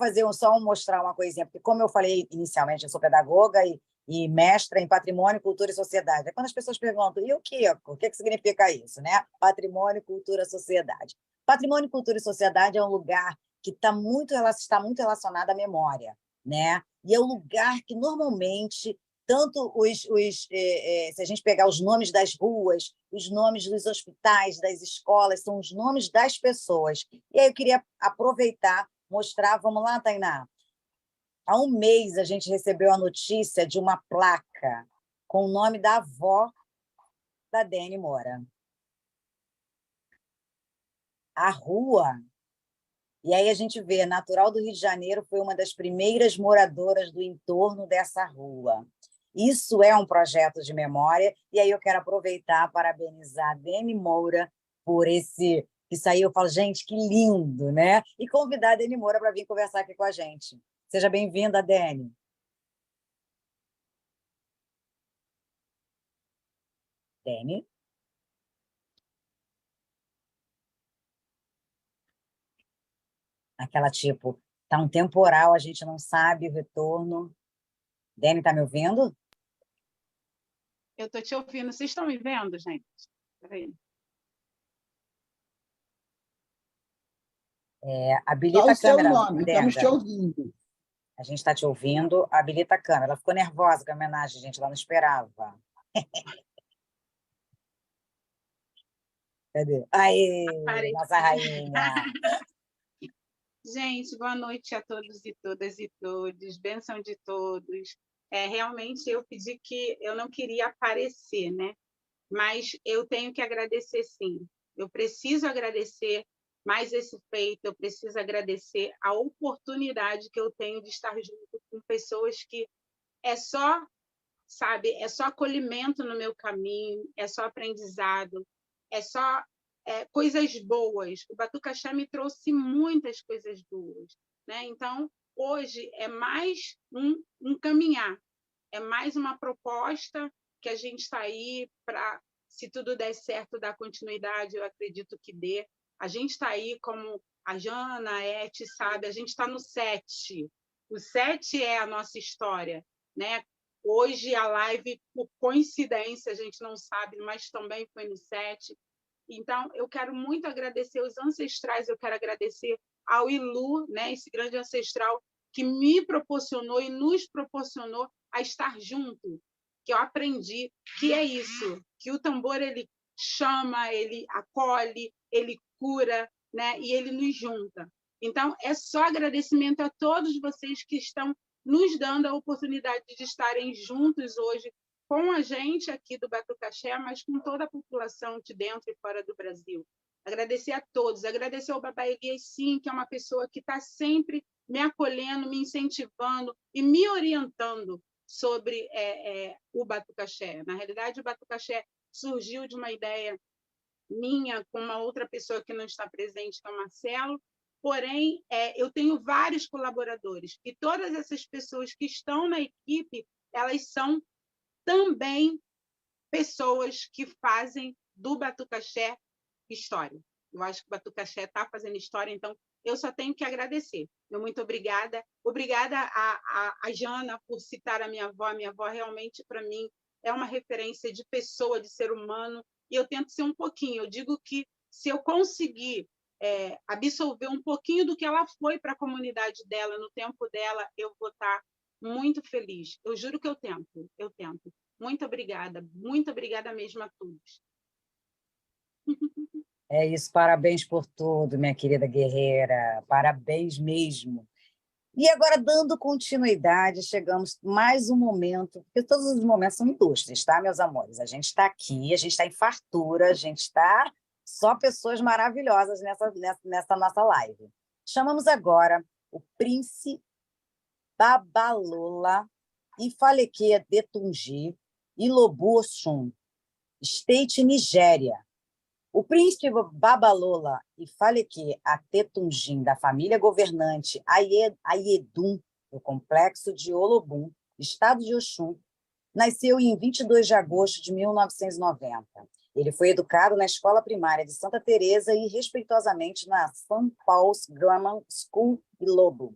mostrar uma coisinha, porque como eu falei inicialmente, eu sou pedagoga e mestra em patrimônio, cultura e sociedade. É quando as pessoas perguntam, e o quê? O que significa isso, né? Patrimônio, cultura, sociedade. Patrimônio, cultura e sociedade é um lugar que está muito relacionado à memória, né? E é um lugar que, normalmente, tanto se a gente pegar os nomes das ruas, os nomes dos hospitais, das escolas, são os nomes das pessoas. E aí eu queria aproveitar, mostrar, vamos lá, Tainá? Há um mês a gente recebeu a notícia de uma placa com o nome da avó da Deni Moura. A rua, e aí a gente vê, natural do Rio de Janeiro, foi uma das primeiras moradoras do entorno dessa rua. Isso é um projeto de memória, e aí eu quero aproveitar, parabenizar a Deni Moura por isso aí. Eu falo, gente, que lindo, né? E convidar a Deni Moura para vir conversar aqui com a gente. Seja bem-vinda, Deni. Deni? Aquela tipo, tá um temporal, a gente não sabe o retorno. Deni, tá me ouvindo? Eu estou te ouvindo. Vocês estão me vendo, gente? Peraí. Habilita a câmera. Qual o seu nome? Estamos te ouvindo. A gente está te ouvindo. Habilita a câmera. Ela ficou nervosa com a homenagem, gente. Ela não esperava. Cadê? Aí, nossa rainha. Gente, boa noite a todos e todas e todos. Bênção de todos. Realmente eu pedi que eu não queria aparecer, né? Mas eu tenho que agradecer, sim. Eu preciso agradecer mais esse feito, eu preciso agradecer a oportunidade que eu tenho de estar junto com pessoas que é só, sabe, é só acolhimento no meu caminho, é só aprendizado, é só coisas boas. O Batucaxé me trouxe muitas coisas boas, né? Então, hoje é mais um caminhar, é mais uma proposta que a gente está aí para, se tudo der certo, dar continuidade, eu acredito que dê. A gente está aí, como a Jana, a Et, sabe, a gente está no 7. O 7 é a nossa história, né? Hoje a live, por coincidência, a gente não sabe, mas também foi no 7. Então, eu quero muito agradecer os ancestrais, eu quero agradecer ao Ilu, né, esse grande ancestral que me proporcionou e nos proporcionou a estar junto, que eu aprendi que é isso, que o tambor ele chama, ele acolhe, ele cura, né, e ele nos junta. Então, é só agradecimento a todos vocês que estão nos dando a oportunidade de estarem juntos hoje com a gente aqui do Batucaxé, mas com toda a população de dentro e fora do Brasil. Agradecer a todos, agradecer ao Babai Guies, sim, que é uma pessoa que está sempre me acolhendo, me incentivando e me orientando sobre o Batucaxé. Na realidade, o Batucaxé surgiu de uma ideia minha com uma outra pessoa que não está presente, que é o Marcelo, porém, eu tenho vários colaboradores, e todas essas pessoas que estão na equipe, elas são também pessoas que fazem do Batucaxé história. Eu acho que o Batucaxé está fazendo história, então eu só tenho que agradecer. Muito obrigada. Obrigada a Jana por citar a minha avó. A minha avó realmente, para mim, é uma referência de pessoa, de ser humano, e eu tento ser um pouquinho. Eu digo que se eu conseguir absorver um pouquinho do que ela foi para a comunidade dela, no tempo dela, eu vou estar muito feliz. Eu juro que eu tento, eu tento. Muito obrigada mesmo a todos. É isso, parabéns por tudo, minha querida guerreira, parabéns mesmo. E agora, dando continuidade, chegamos mais um momento, porque todos os momentos são ilustres, tá, meus amores? A gente está aqui, a gente está em fartura, a gente está só pessoas maravilhosas nessa nossa live. Chamamos agora o Prince Babalola Ifalequia Detunji Ilobu Osun, State Nigéria. O príncipe Babalola Ifaleque Atetungim, da família governante Ayedum, do complexo de Olobum, estado de Oxum, nasceu em 22 de agosto de 1990. Ele foi educado na escola primária de Santa Teresa e, respeitosamente, na St. Paul's Grammar School de Lobo.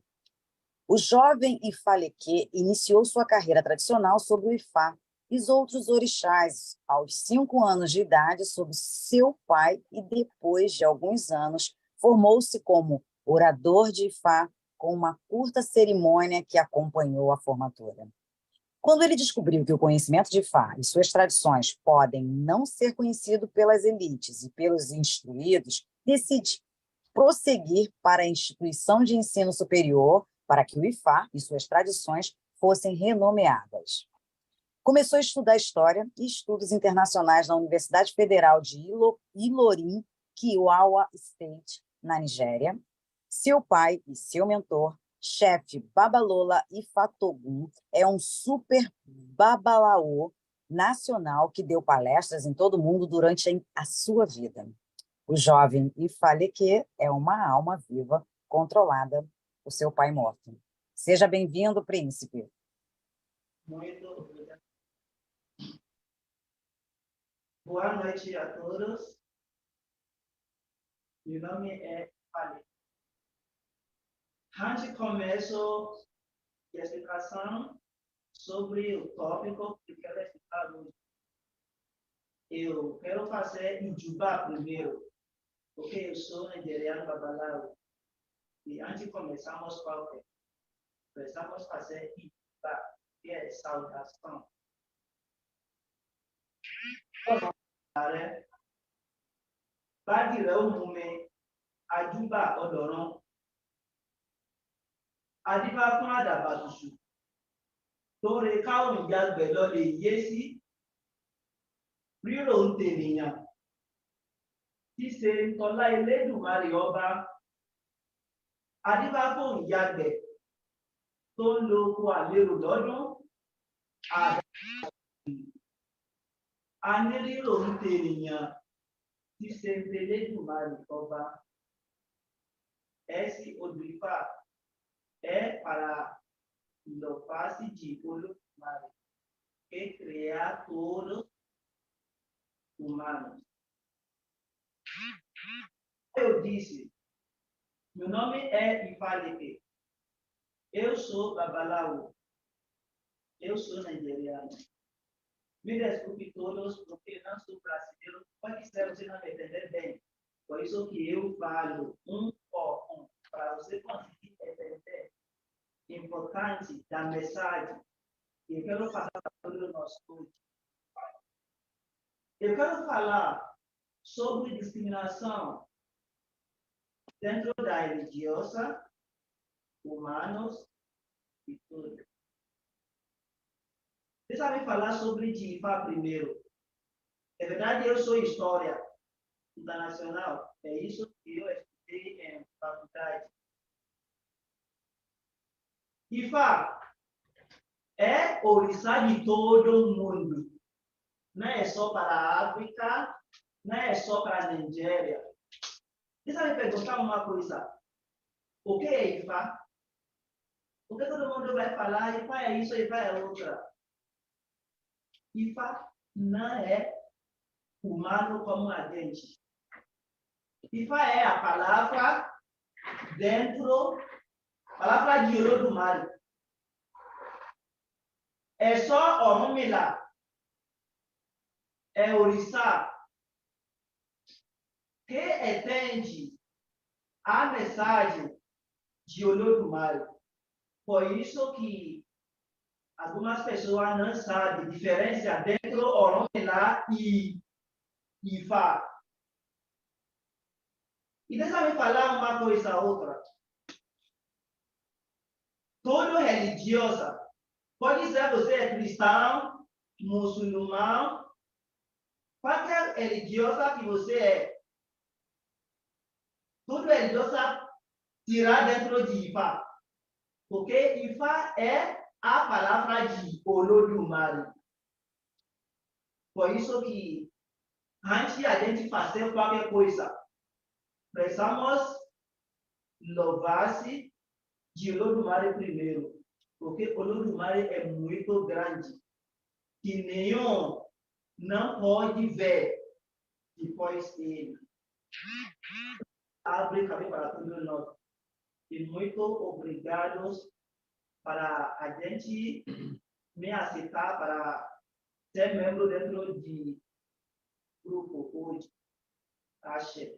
O jovem Ifaleque iniciou sua carreira tradicional sob o Ifá e os outros orixás aos 5 anos de idade sob seu pai e, depois de alguns anos, formou-se como orador de Ifá com uma curta cerimônia que acompanhou a formatura. Quando ele descobriu que o conhecimento de Ifá e suas tradições podem não ser conhecido pelas elites e pelos instruídos, decide prosseguir para a instituição de ensino superior para que o Ifá e suas tradições fossem renomeadas. Começou a estudar História e Estudos Internacionais na Universidade Federal de Ilorin, Kiowa State, na Nigéria. Seu pai e seu mentor, chefe Babalola Ifatogun, é um super babalaô nacional que deu palestras em todo o mundo durante a sua vida. O jovem Ifaleque é uma alma viva controlada por seu pai morto. Seja bem-vindo, príncipe. Muito obrigado. Boa noite a todos. Meu nome é Ifaleque. Antes de começar a explicação sobre o tópico que quero explicar hoje, eu quero fazer em Juba primeiro, porque eu sou nigeriano babalawo. E antes de começarmos qualquer, precisamos fazer em Juba, que é saudação. Badirão mume, a Juba odoron. Adiba fún àdàbà tuntun lórí káwọn ìjàgbẹ lọ lè yé sí rírò ń tènìyàn ṣíṣe tọlá Elédùmarè ọba. Adiba fún ìjàgbẹ tó ń lo oko àlérò lọ́dún a ní rírò ń tènìyàn ṣíṣe Elédùmarè ọba. Ẹ sí odò Ifá é para lo fácil de Olodumare, que crea todos humanos. Eu disse, meu nome é Ifaleque, eu sou babalawo, eu sou nigeriano. Me desculpe todos, porque não sou brasileiro, pode ser você não me entender bem. Por isso que eu falo por um, para você conseguir entender importante da mensagem que eu quero passar para todo o nosso povo. Eu quero falar sobre discriminação dentro da religiosa, humanos e tudo. Vocês sabem falar sobre Ifá primeiro. É verdade, eu sou história internacional, é isso que eu estudei em faculdade. Ifá é orixá de todo mundo. Não é só para a África, não é só para a Nigéria. Deixa eu me perguntar uma coisa. O que é Ifá? Porque todo mundo vai falar, Ifá é isso, Ifá é outra. Ifá não é humano como a gente. Ifá é a palavra dentro, palavra de Olodumare. É só Orunmila, é orixá que entende a mensagem de Olodumare. Por isso que algumas pessoas não sabem a diferença dentro Orunmila e Ifá. E deixa eu falar uma coisa outra. Todo religioso, pode ser você é cristão, muçulmano, qualquer religiosa que você é, todo religioso tirar dentro de Ifá. Porque Ifá é a palavra de Olodumare. Por isso que antes de a gente fazer qualquer coisa, precisamos louvar-se de Olodumare primeiro, porque Olodumare é muito grande, que nenhum não pode ver depois dele. Abre caminho para todos nós. E muito obrigado para a gente me aceitar para ser membro dentro do grupo hoje. Axé.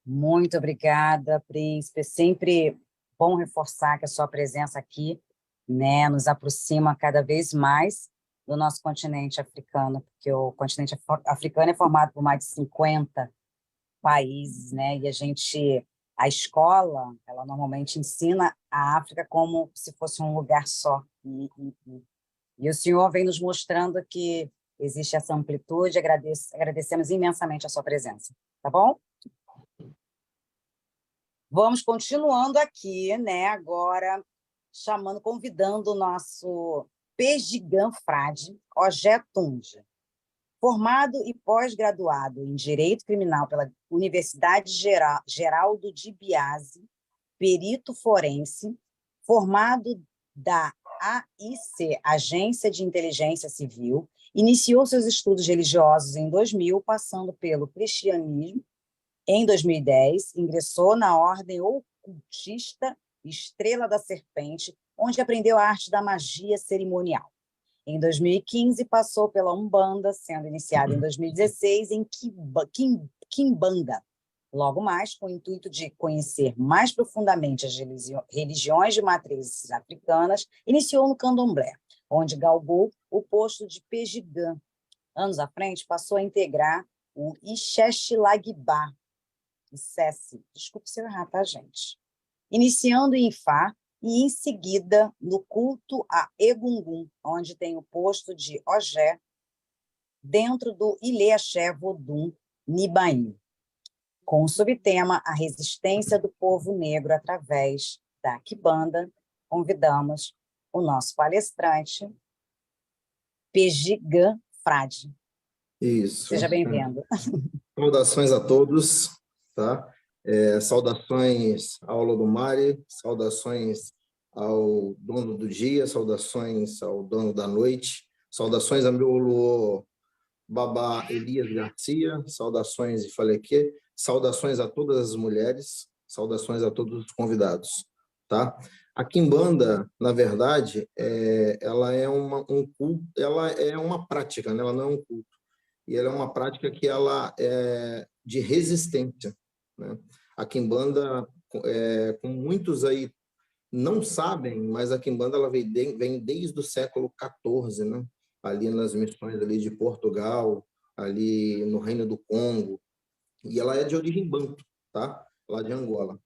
Muito obrigada, Príncipe. É sempre bom reforçar que a sua presença aqui, né, nos aproxima cada vez mais do nosso continente africano, porque o continente africano é formado por mais de 50 países, né? E a escola, ela normalmente ensina a África como se fosse um lugar só. E o senhor vem nos mostrando que existe essa amplitude. Agradecemos imensamente a sua presença, tá bom? Vamos continuando aqui, né? Agora convidando o nosso Pejigan Frade, Ogé Tunde, formado e pós-graduado em Direito Criminal pela Universidade Geraldo de Biase, perito forense, formado da AIC, Agência de Inteligência Civil, iniciou seus estudos religiosos em 2000, passando pelo cristianismo. Em 2010, ingressou na Ordem Ocultista Estrela da Serpente, onde aprendeu a arte da magia cerimonial. Em 2015, passou pela Umbanda, sendo iniciado em 2016 em Quimbanda. Logo mais, com o intuito de conhecer mais profundamente as religiões de matrizes africanas, iniciou no Candomblé, onde galgou o posto de Pejigan. Anos à frente, passou a integrar o Ixexilagibá, desculpe se eu errar, tá, gente? Iniciando em Ifá e, em seguida, no culto a Egungun, onde tem o posto de Ogé, dentro do Ilê Axé Vodum Nibaim, com o subtema A Resistência do Povo Negro através da Quimbanda. Convidamos o nosso palestrante, Pejigan Frade. Isso. Seja bem-vindo. Saudações a todos, tá? Saudações ao Olodumare, saudações ao dono do dia, saudações ao dono da noite, saudações a meu Oluo Babá Elias Garcia, saudações Ifaleque, saudações a todas as mulheres, saudações a todos os convidados, tá? A Quimbanda, na verdade, ela é um culto, ela é uma prática, né? Ela não é um culto. E ela é uma prática que ela é de resistência, né? A Quimbanda, como muitos aí não sabem, mas a Quimbanda ela vem desde o século XIV, né? Ali nas missões ali de Portugal, ali no Reino do Congo, e ela é de origem banto, tá? Lá de Angola.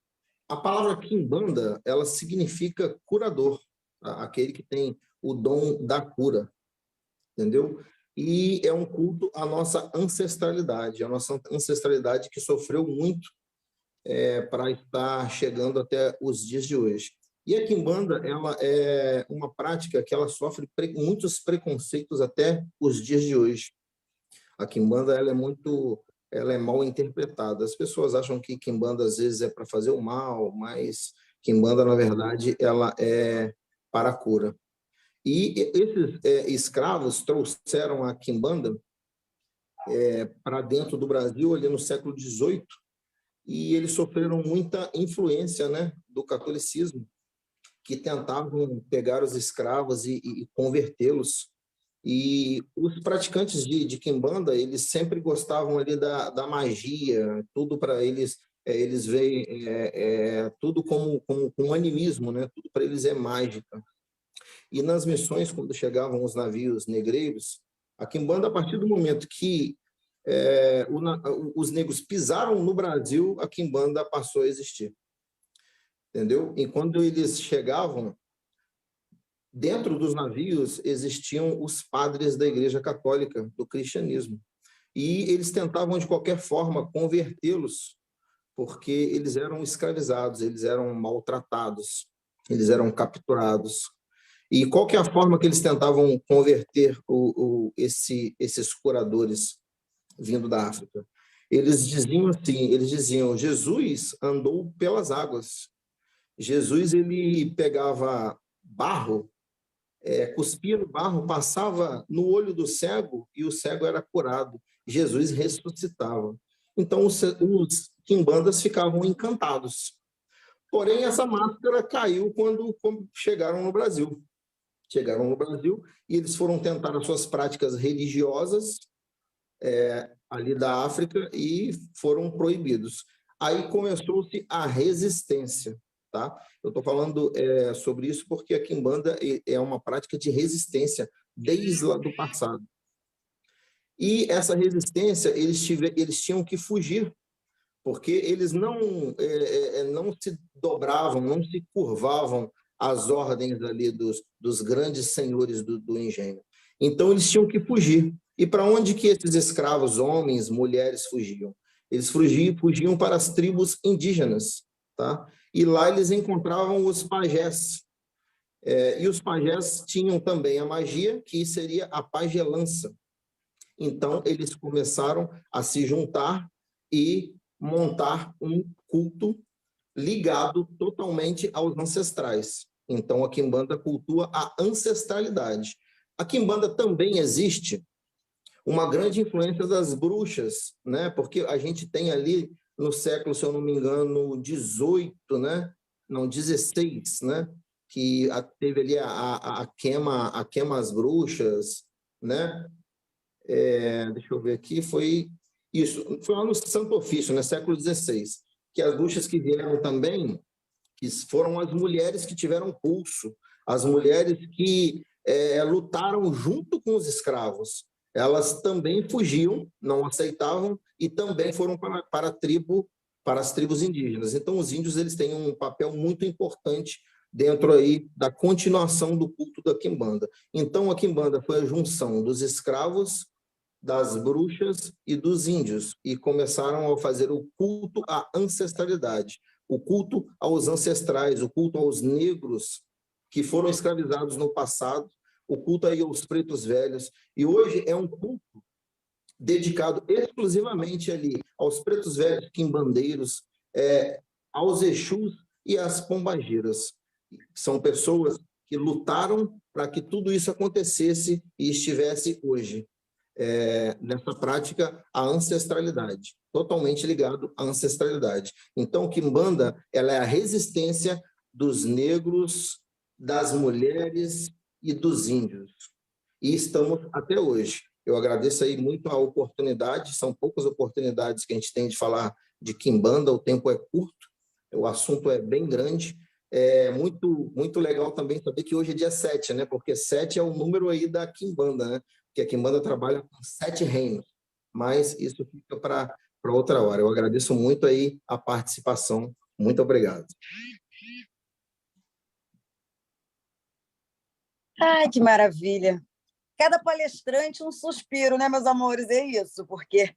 A palavra Quimbanda, ela significa curador, tá? Aquele que tem o dom da cura, entendeu? E é um culto à nossa ancestralidade, que sofreu muito para estar chegando até os dias de hoje. E a Quimbanda, ela é uma prática que ela sofre muitos preconceitos até os dias de hoje. A Quimbanda, ela é mal interpretada. As pessoas acham que Quimbanda às vezes é para fazer o mal, mas Quimbanda, na verdade, ela é para a cura. E esses escravos trouxeram a Quimbanda para dentro do Brasil ali no século XVIII, e eles sofreram muita influência, né, do catolicismo, que tentavam pegar os escravos e convertê-los. E os praticantes de Quimbanda, eles sempre gostavam ali da magia, tudo para eles, eles veem tudo como um animismo, né? Tudo para eles é mágica. E nas missões, quando chegavam os navios negreiros, a Quimbanda, a partir do momento que os negros pisaram no Brasil, a Quimbanda passou a existir. Entendeu? E quando eles chegavam, dentro dos navios existiam os padres da Igreja Católica, do cristianismo. E eles tentavam, de qualquer forma, convertê-los porque eles eram escravizados, eles eram maltratados, eles eram capturados. E qual que é a forma que eles tentavam converter esses curadores vindo da África? Eles diziam assim, Jesus andou pelas águas. Jesus, ele pegava barro, cuspia no barro, passava no olho do cego e o cego era curado. Jesus ressuscitava. Então, os quimbandas ficavam encantados. Porém, essa máscara caiu quando chegaram no Brasil. Chegaram no Brasil e eles foram tentar as suas práticas religiosas ali da África e foram proibidos. Aí começou-se a resistência, tá? Eu estou falando sobre isso porque a quimbanda é uma prática de resistência desde lá do passado. E essa resistência, eles tinham que fugir, porque eles não se dobravam, não se curvavam às ordens ali dos grandes senhores do engenho. Então, eles tinham que fugir. E para onde que esses escravos, homens, mulheres, fugiam? Eles fugiam para as tribos indígenas, tá? E lá eles encontravam os pajés. E os pajés tinham também a magia, que seria a pagelança. Então, eles começaram a se juntar e montar um culto ligado totalmente aos ancestrais. Então, a quimbanda cultua a ancestralidade. A quimbanda também existe uma grande influência das bruxas, né? Porque a gente tem ali no século, se eu não me engano, 18, né? Não, 16, né? Que teve ali a queima às bruxas, né? Deixa eu ver aqui, foi lá no Santo Ofício, né? Século XVI, que as bruxas que vieram também, que foram as mulheres que tiveram pulso, as mulheres que lutaram junto com os escravos. Elas também fugiam, não aceitavam, e também foram para as tribos indígenas. Então, os índios eles têm um papel muito importante dentro aí da continuação do culto da quimbanda. Então, a quimbanda foi a junção dos escravos, das bruxas e dos índios, e começaram a fazer o culto à ancestralidade, o culto aos ancestrais, o culto aos negros que foram escravizados no passado, o culto aí aos pretos velhos, e hoje é um culto dedicado exclusivamente ali aos pretos velhos quimbandeiros, aos Exus e às pombagiras. São pessoas que lutaram para que tudo isso acontecesse e estivesse hoje nessa prática a ancestralidade, totalmente ligado à ancestralidade. Então, quimbanda ela é a resistência dos negros, das mulheres e dos índios. E estamos até hoje. Eu agradeço aí muito a oportunidade, são poucas oportunidades que a gente tem de falar de quimbanda, o tempo é curto, o assunto é bem grande. É muito, muito legal também saber que hoje é dia 7, né? Porque 7 é o número aí da quimbanda, né? Porque a quimbanda trabalha com 7 reinos, mas isso fica para outra hora. Eu agradeço muito aí a participação. Muito obrigado. Ai, que maravilha! Cada palestrante um suspiro, né, meus amores? É isso, porque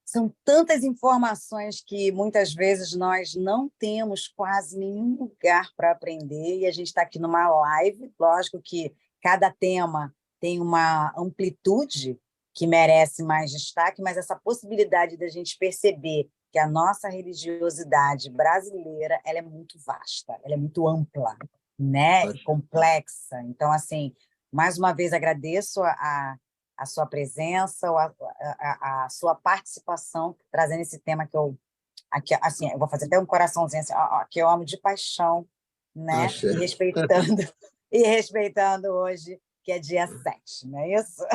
são tantas informações que muitas vezes nós não temos quase nenhum lugar para aprender, e a gente está aqui numa live. Lógico que cada tema tem uma amplitude que merece mais destaque, mas essa possibilidade da gente perceber que a nossa religiosidade brasileira ela é muito vasta, ela é muito ampla, né? E complexa. Então, assim, mais uma vez agradeço a sua presença, a sua participação, trazendo esse tema que eu assim, eu vou fazer até um coraçãozinho assim, que eu amo de paixão, né? E respeitando hoje, que é dia 7, não é isso?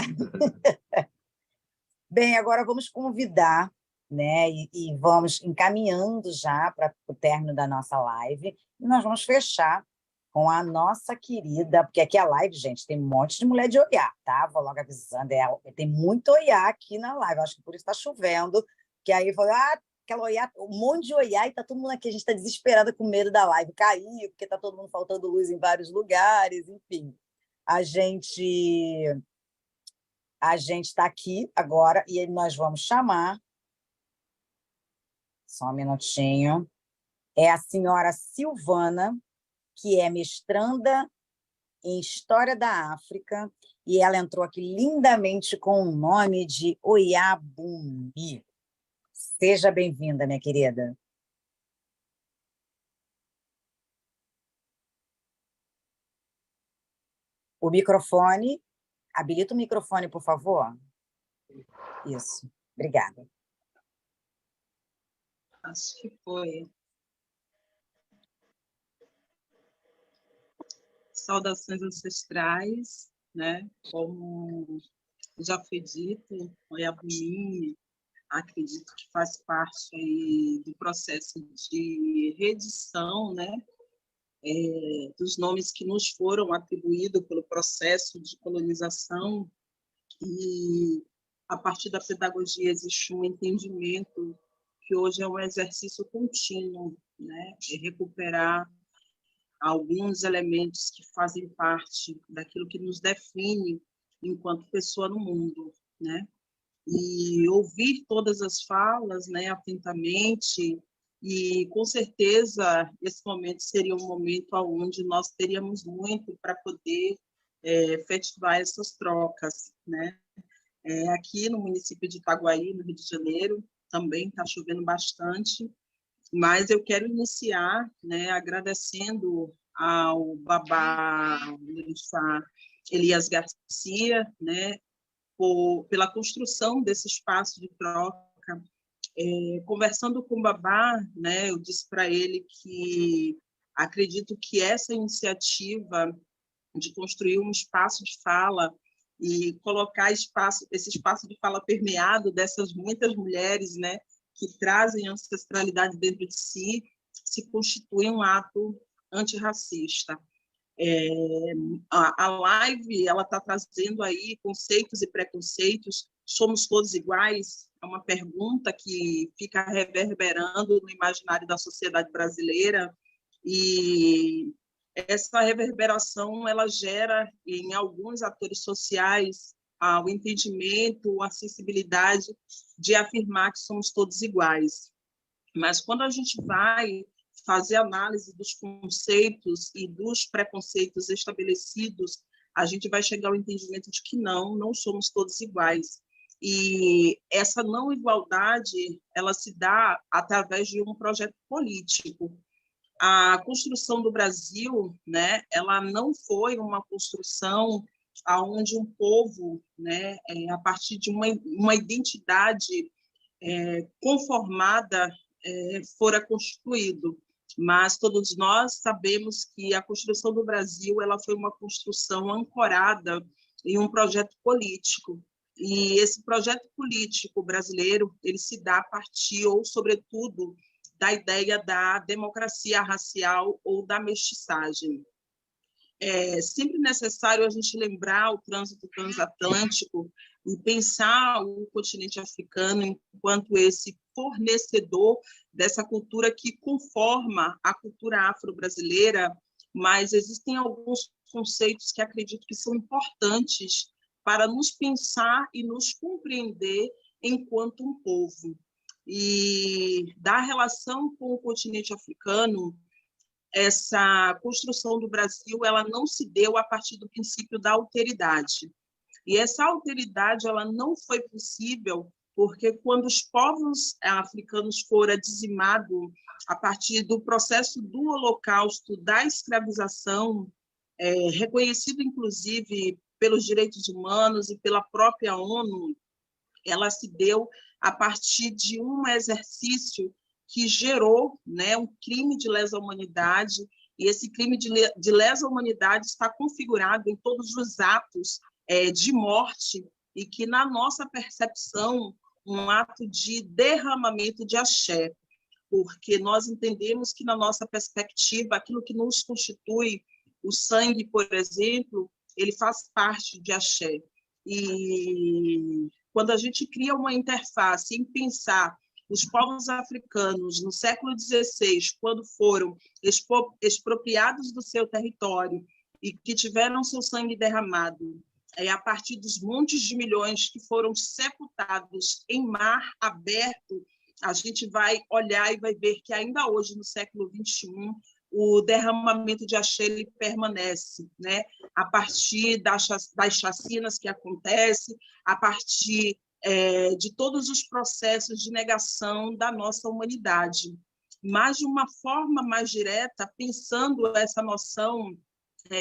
Bem, agora vamos convidar, né? E vamos encaminhando já para o término da nossa live, e nós vamos fechar com a nossa querida, porque aqui a live, gente, tem um monte de mulher de Oiá, tá? Vou logo avisando, tem muito Oiá aqui na live, acho que por isso está chovendo, que aí falou, aquela Oiá, um monte de Oiá, e tá todo mundo aqui, a gente está desesperada com medo da live cair, porque tá todo mundo faltando luz em vários lugares, enfim. A gente está aqui agora, e nós vamos chamar Só um minutinho. É a senhora Silvana, que é mestranda em História da África, e ela entrou aqui lindamente com o nome de Oyabumi. Seja bem-vinda, minha querida. O microfone, habilita o microfone, por favor. Isso, obrigada. Acho que foi. Saudações ancestrais, né? Como já foi dito, o Oyabumi, acredito que faz parte aí do processo de reedição, né? Dos nomes que nos foram atribuídos pelo processo de colonização, e a partir da pedagogia existe um entendimento que hoje é um exercício contínuo, né? De recuperar alguns elementos que fazem parte daquilo que nos define enquanto pessoa no mundo, né? E ouvir todas as falas, né, atentamente, e com certeza esse momento seria um momento onde nós teríamos muito para poder efetivar essas trocas, né? Aqui no município de Itaguaí, no Rio de Janeiro, também está chovendo bastante, mas eu quero iniciar, né, agradecendo ao Babá Elias Garcia, né, pela construção desse espaço de troca. Conversando com o Babá, né, eu disse para ele que acredito que essa iniciativa de construir um espaço de fala e colocar esse espaço de fala permeado dessas muitas mulheres, né, que trazem ancestralidade dentro de si, se constitui um ato antirracista. A live ela está trazendo aí conceitos e preconceitos. Somos todos iguais? É uma pergunta que fica reverberando no imaginário da sociedade brasileira, e essa reverberação ela gera em alguns atores sociais o entendimento, a sensibilidade de afirmar que somos todos iguais. Mas quando a gente vai fazer análise dos conceitos e dos preconceitos estabelecidos, a gente vai chegar ao entendimento de que não somos todos iguais. E essa não igualdade, ela se dá através de um projeto político. A construção do Brasil, né, ela não foi uma construção onde um povo, né, a partir de uma identidade conformada, fora constituído. Mas todos nós sabemos que a construção do Brasil ela foi uma construção ancorada em um projeto político. E esse projeto político brasileiro ele se dá a partir, ou sobretudo, da ideia da democracia racial ou da mestiçagem. É sempre necessário a gente lembrar o trânsito transatlântico e pensar o continente africano enquanto esse fornecedor dessa cultura que conforma a cultura afro-brasileira, mas existem alguns conceitos que acredito que são importantes para nos pensar e nos compreender enquanto um povo. E da relação com o continente africano, essa construção do Brasil ela não se deu a partir do princípio da alteridade. E essa alteridade ela não foi possível porque quando os povos africanos foram dizimados a partir do processo do Holocausto, da escravização, reconhecido inclusive pelos direitos humanos e pela própria ONU, ela se deu a partir de um exercício que gerou, né, um crime de lesa humanidade, e esse crime de lesa humanidade está configurado em todos os atos de morte, e que, na nossa percepção, um ato de derramamento de axé, porque nós entendemos que, na nossa perspectiva, aquilo que nos constitui, o sangue, por exemplo, ele faz parte de axé. E quando a gente cria uma interface em pensar os povos africanos no século XVI, quando foram expropriados do seu território e que tiveram seu sangue derramado, a partir dos montes de milhões que foram sepultados em mar aberto, a gente vai olhar e vai ver que ainda hoje, no século XXI, o derramamento de axé ele permanece, né? A partir das chacinas que acontecem, a partir de todos os processos de negação da nossa humanidade. Mas, de uma forma mais direta, pensando essa noção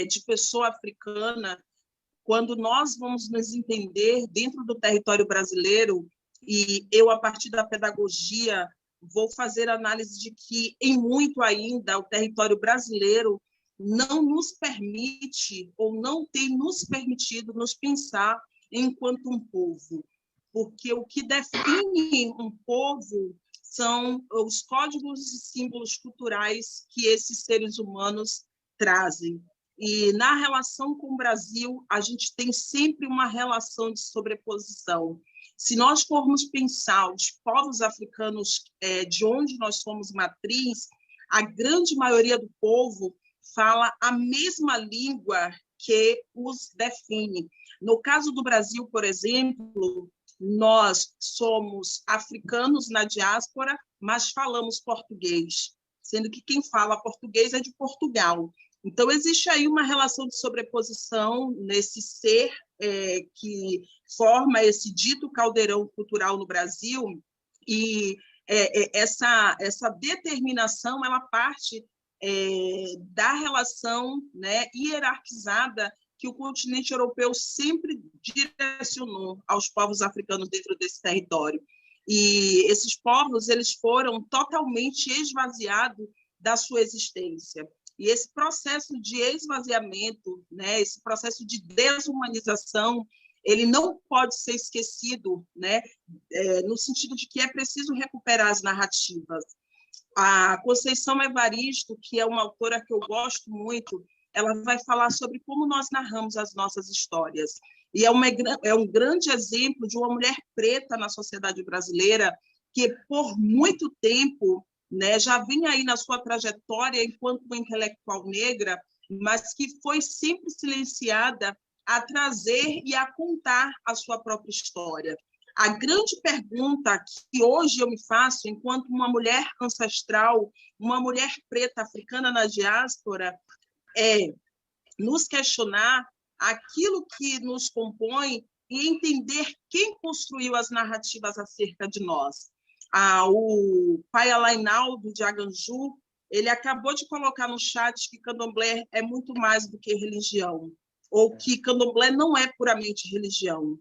de pessoa africana, quando nós vamos nos entender dentro do território brasileiro, e eu, a partir da pedagogia, vou fazer análise de que, em muito ainda, o território brasileiro não nos permite, ou não tem nos permitido, nos pensar enquanto um povo. Porque o que define um povo são os códigos e símbolos culturais que esses seres humanos trazem. E, na relação com o Brasil, a gente tem sempre uma relação de sobreposição. Se nós formos pensar os povos africanos de onde nós somos matriz, a grande maioria do povo fala a mesma língua que os define. No caso do Brasil, por exemplo, nós somos africanos na diáspora, mas falamos português, sendo que quem fala português é de Portugal. Então, existe aí uma relação de sobreposição nesse ser que forma esse dito caldeirão cultural no Brasil, e essa determinação ela parte da relação, né, hierarquizada que o continente europeu sempre direcionou aos povos africanos dentro desse território. E esses povos eles foram totalmente esvaziados da sua existência. E esse processo de esvaziamento, né, esse processo de desumanização, ele não pode ser esquecido, né, no sentido de que é preciso recuperar as narrativas. A Conceição Evaristo, que é uma autora que eu gosto muito, ela vai falar sobre como nós narramos as nossas histórias. E é um grande exemplo de uma mulher preta na sociedade brasileira que, por muito tempo, né, já vinha aí na sua trajetória enquanto uma intelectual negra, mas que foi sempre silenciada a trazer e a contar a sua própria história. A grande pergunta que hoje eu me faço, enquanto uma mulher ancestral, uma mulher preta africana na diáspora, é nos questionar aquilo que nos compõe e entender quem construiu as narrativas acerca de nós. O pai Alainaldo de Aganju, ele acabou de colocar no chat que candomblé é muito mais do que religião, ou que candomblé não é puramente religião.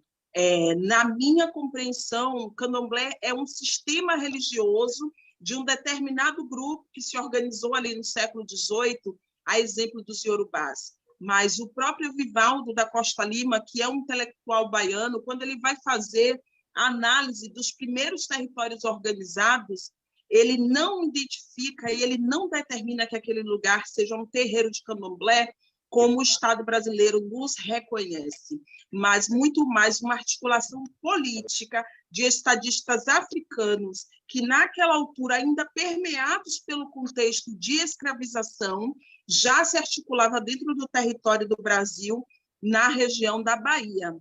Na minha compreensão, candomblé é um sistema religioso de um determinado grupo que se organizou ali no século XVIII, a exemplo dos iorubás. Mas o próprio Vivaldo da Costa Lima, que é um intelectual baiano, quando ele vai fazer a análise dos primeiros territórios organizados, ele não identifica e ele não determina que aquele lugar seja um terreiro de candomblé, como o Estado brasileiro nos reconhece, mas muito mais uma articulação política de estadistas africanos que, naquela altura, ainda permeados pelo contexto de escravização, já se articulava dentro do território do Brasil, na região da Bahia.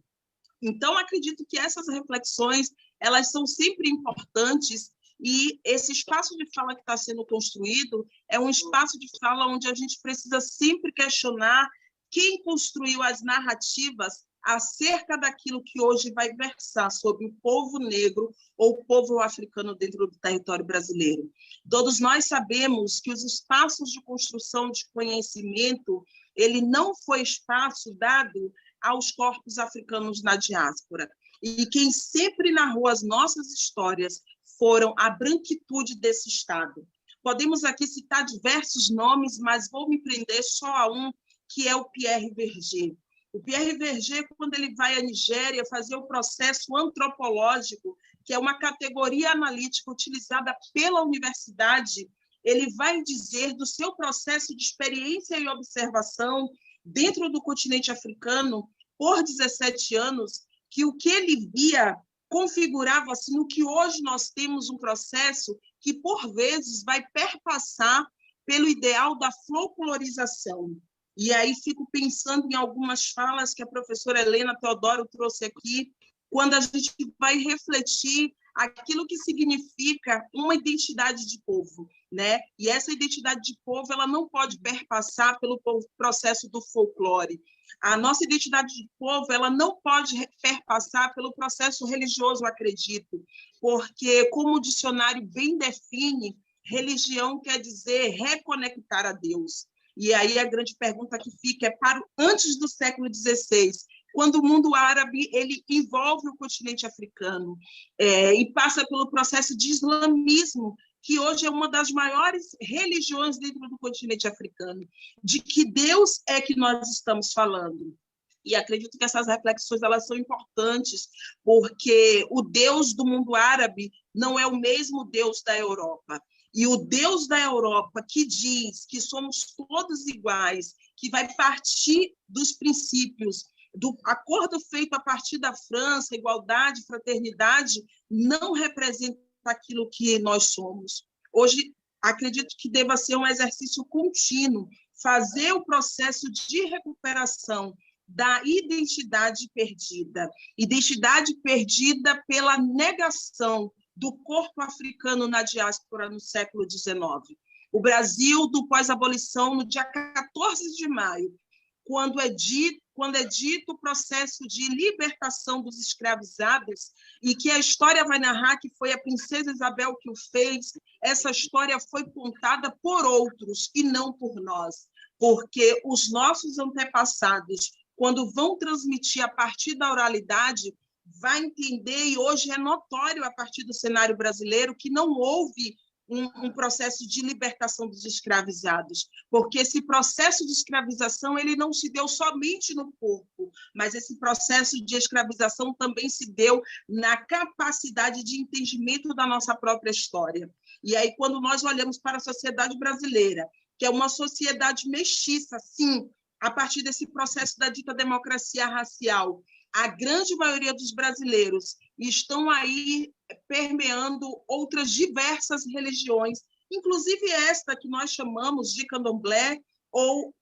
Então, acredito que essas reflexões elas são sempre importantes, e esse espaço de fala que está sendo construído é um espaço de fala onde a gente precisa sempre questionar quem construiu as narrativas acerca daquilo que hoje vai versar sobre o povo negro ou o povo africano dentro do território brasileiro. Todos nós sabemos que os espaços de construção de conhecimento, ele não foi espaço dado aos corpos africanos na diáspora. E quem sempre narrou as nossas histórias foram a branquitude desse Estado. Podemos aqui citar diversos nomes, mas vou me prender só a um, que é o Pierre Verger. O Pierre Verger, quando ele vai à Nigéria fazer o processo antropológico, que é uma categoria analítica utilizada pela universidade, ele vai dizer do seu processo de experiência e observação dentro do continente africano, por 17 anos, que o que ele via configurava-se no que hoje nós temos um processo que, por vezes, vai perpassar pelo ideal da folclorização. E aí fico pensando em algumas falas que a professora Helena Teodoro trouxe aqui, quando a gente vai refletir aquilo que significa uma identidade de povo, né? E essa identidade de povo, ela não pode perpassar pelo processo do folclore. A nossa identidade de povo, ela não pode perpassar pelo processo religioso, eu acredito, porque, como o dicionário bem define, religião quer dizer reconectar a Deus. E aí a grande pergunta que fica é para antes do século XVI, quando o mundo árabe ele envolve o continente africano e passa pelo processo de islamismo, que hoje é uma das maiores religiões dentro do continente africano. De que Deus é que nós estamos falando? E acredito que essas reflexões elas são importantes, porque o Deus do mundo árabe não é o mesmo Deus da Europa. E o Deus da Europa, que diz que somos todos iguais, que vai partir dos princípios do acordo feito a partir da França, igualdade, fraternidade, não representa aquilo que nós somos. Hoje, acredito que deva ser um exercício contínuo, fazer o processo de recuperação da identidade perdida pela negação do corpo africano na diáspora no século XIX. O Brasil, do pós-abolição, no dia 14 de maio, quando é dito o processo de libertação dos escravizados, e que a história vai narrar que foi a princesa Isabel que o fez, essa história foi contada por outros e não por nós, porque os nossos antepassados, quando vão transmitir a partir da oralidade, vai entender, e hoje é notório a partir do cenário brasileiro, que não houve um processo de libertação dos escravizados, porque esse processo de escravização ele não se deu somente no corpo, mas esse processo de escravização também se deu na capacidade de entendimento da nossa própria história. E aí, quando nós olhamos para a sociedade brasileira, que é uma sociedade mestiça, sim, a partir desse processo da dita democracia racial, a grande maioria dos brasileiros estão aí permeando outras diversas religiões, inclusive esta que nós chamamos de candomblé, ou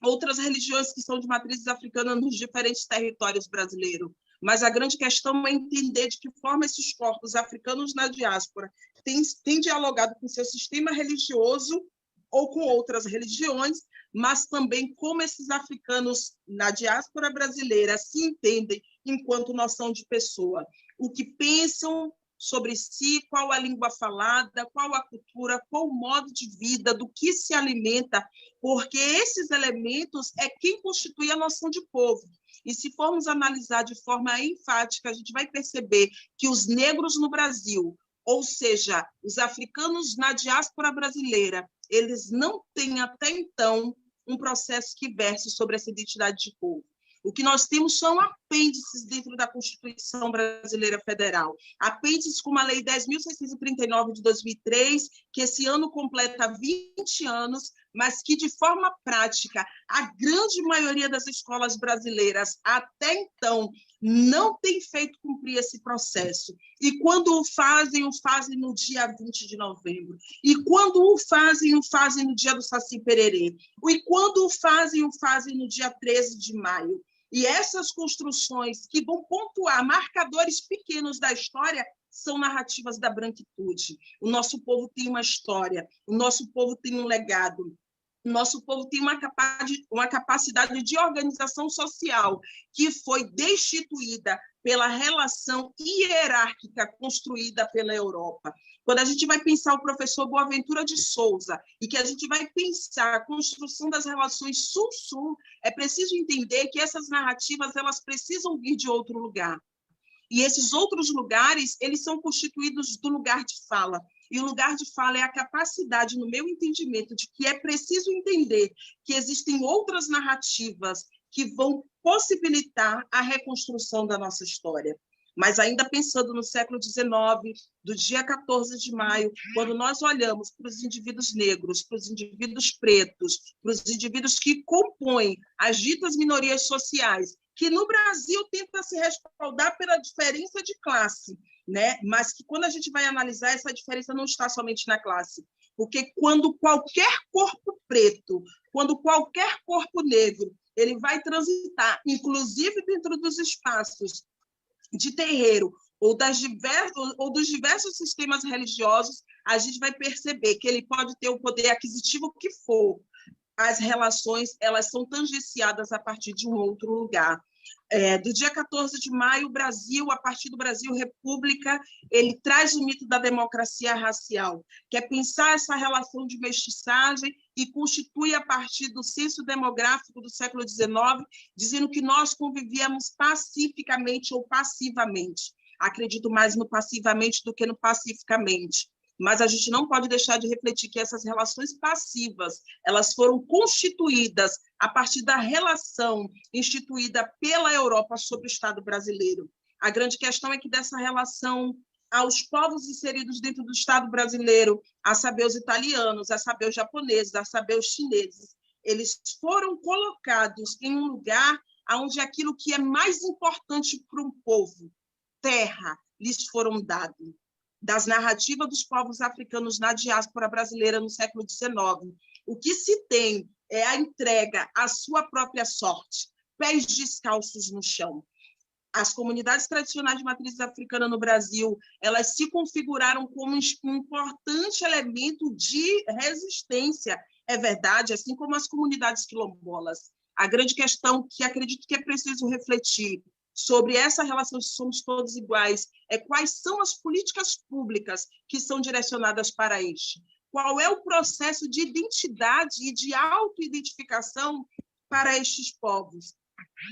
outras religiões que são de matrizes africanas nos diferentes territórios brasileiros. Mas a grande questão é entender de que forma esses corpos africanos na diáspora têm dialogado com seu sistema religioso ou com outras religiões, mas também como esses africanos na diáspora brasileira se entendem enquanto noção de pessoa. O que pensam sobre si, qual a língua falada, qual a cultura, qual o modo de vida, do que se alimenta, porque esses elementos é quem constitui a noção de povo. E se formos analisar de forma enfática, a gente vai perceber que os negros no Brasil, ou seja, os africanos na diáspora brasileira, eles não têm até então um processo que verse sobre essa identidade de povo. O que nós temos são apêndices dentro da Constituição Brasileira Federal. Apêndices como a Lei 10.639 de 2003, que esse ano completa 20 anos, mas que, de forma prática, a grande maioria das escolas brasileiras, até então, não tem feito cumprir esse processo. E quando o fazem no dia 20 de novembro. E quando o fazem no dia do Saci Pererê. E quando o fazem no dia 13 de maio. E essas construções que vão pontuar marcadores pequenos da história são narrativas da branquitude. O nosso povo tem uma história, o nosso povo tem um legado, o nosso povo tem uma capacidade de organização social que foi destituída pela relação hierárquica construída pela Europa. Quando a gente vai pensar o professor Boaventura de Souza e que a gente vai pensar a construção das relações sul-sul, é preciso entender que essas narrativas elas precisam vir de outro lugar. E esses outros lugares, eles são constituídos do lugar de fala. E o lugar de fala é a capacidade, no meu entendimento, de que é preciso entender que existem outras narrativas que vão possibilitar a reconstrução da nossa história. Mas ainda pensando no século XIX, do dia 14 de maio, quando nós olhamos para os indivíduos negros, para os indivíduos pretos, para os indivíduos que compõem as ditas minorias sociais, que no Brasil tenta se respaldar pela diferença de classe, né? Mas que quando a gente vai analisar, essa diferença não está somente na classe, porque quando qualquer corpo preto, quando qualquer corpo negro, ele vai transitar, inclusive dentro dos espaços de terreiro ou dos diversos sistemas religiosos, a gente vai perceber que ele pode ter o poder aquisitivo que for. As relações, elas são tangenciadas a partir de um outro lugar. Do dia 14 de maio, o Brasil, a partir do Brasil República, ele traz o mito da democracia racial, que é pensar essa relação de mestiçagem e constitui a partir do censo demográfico do século XIX, dizendo que nós convivíamos pacificamente ou passivamente. Acredito mais no passivamente do que no pacificamente. Mas a gente não pode deixar de refletir que essas relações passivas, elas foram constituídas a partir da relação instituída pela Europa sobre o Estado brasileiro. A grande questão é que dessa relação aos povos inseridos dentro do Estado brasileiro, a saber os italianos, a saber os japoneses, a saber os chineses, eles foram colocados em um lugar onde aquilo que é mais importante para um povo, terra, lhes foram dados. Das narrativas dos povos africanos na diáspora brasileira no século XIX. O que se tem é a entrega à sua própria sorte, pés descalços no chão. As comunidades tradicionais de matriz africana no Brasil, elas se configuraram como um importante elemento de resistência, é verdade, assim como as comunidades quilombolas. A grande questão que acredito que é preciso refletir sobre essa relação de somos todos iguais, quais são as políticas públicas que são direcionadas para este? Qual é o processo de identidade e de autoidentificação para estes povos?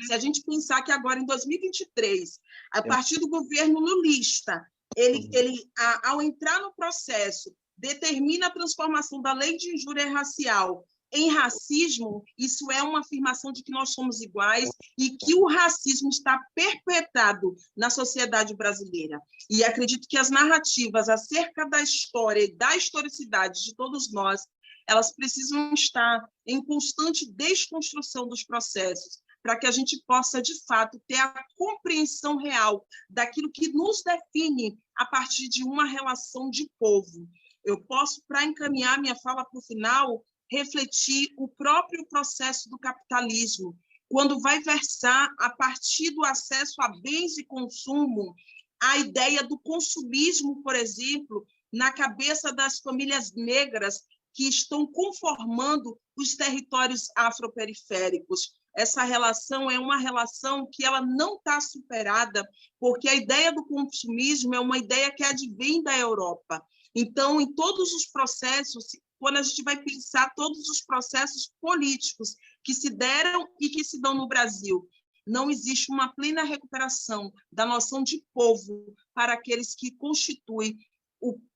Se a gente pensar que agora, em 2023, a partir do governo lulista, ele ao entrar no processo, determina a transformação da lei de injúria racial em racismo, isso é uma afirmação de que nós somos iguais e que o racismo está perpetrado na sociedade brasileira. E acredito que as narrativas acerca da história e da historicidade de todos nós, elas precisam estar em constante desconstrução dos processos, para que a gente possa, de fato, ter a compreensão real daquilo que nos define a partir de uma relação de povo. Eu posso, para encaminhar minha fala para o final, refletir o próprio processo do capitalismo, quando vai versar, a partir do acesso a bens e consumo, a ideia do consumismo, por exemplo, na cabeça das famílias negras que estão conformando os territórios afroperiféricos. Essa relação é uma relação que ela não está superada, porque a ideia do consumismo é uma ideia que advém da Europa. Então, em todos os processos, quando a gente vai pensar todos os processos políticos que se deram e que se dão no Brasil, não existe uma plena recuperação da noção de povo para aqueles que constituem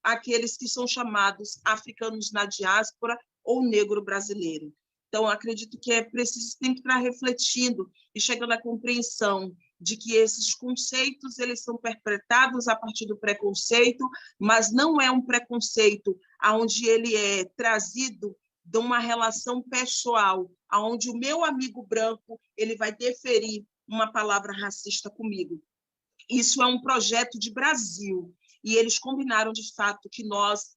aqueles que são chamados africanos na diáspora ou negro brasileiro. Então, acredito que é preciso sempre estar refletindo e chegando à compreensão de que esses conceitos eles são perpetrados a partir do preconceito, mas não é um preconceito onde ele é trazido de uma relação pessoal, onde o meu amigo branco ele vai deferir uma palavra racista comigo. Isso é um projeto de Brasil, e eles combinaram, de fato, que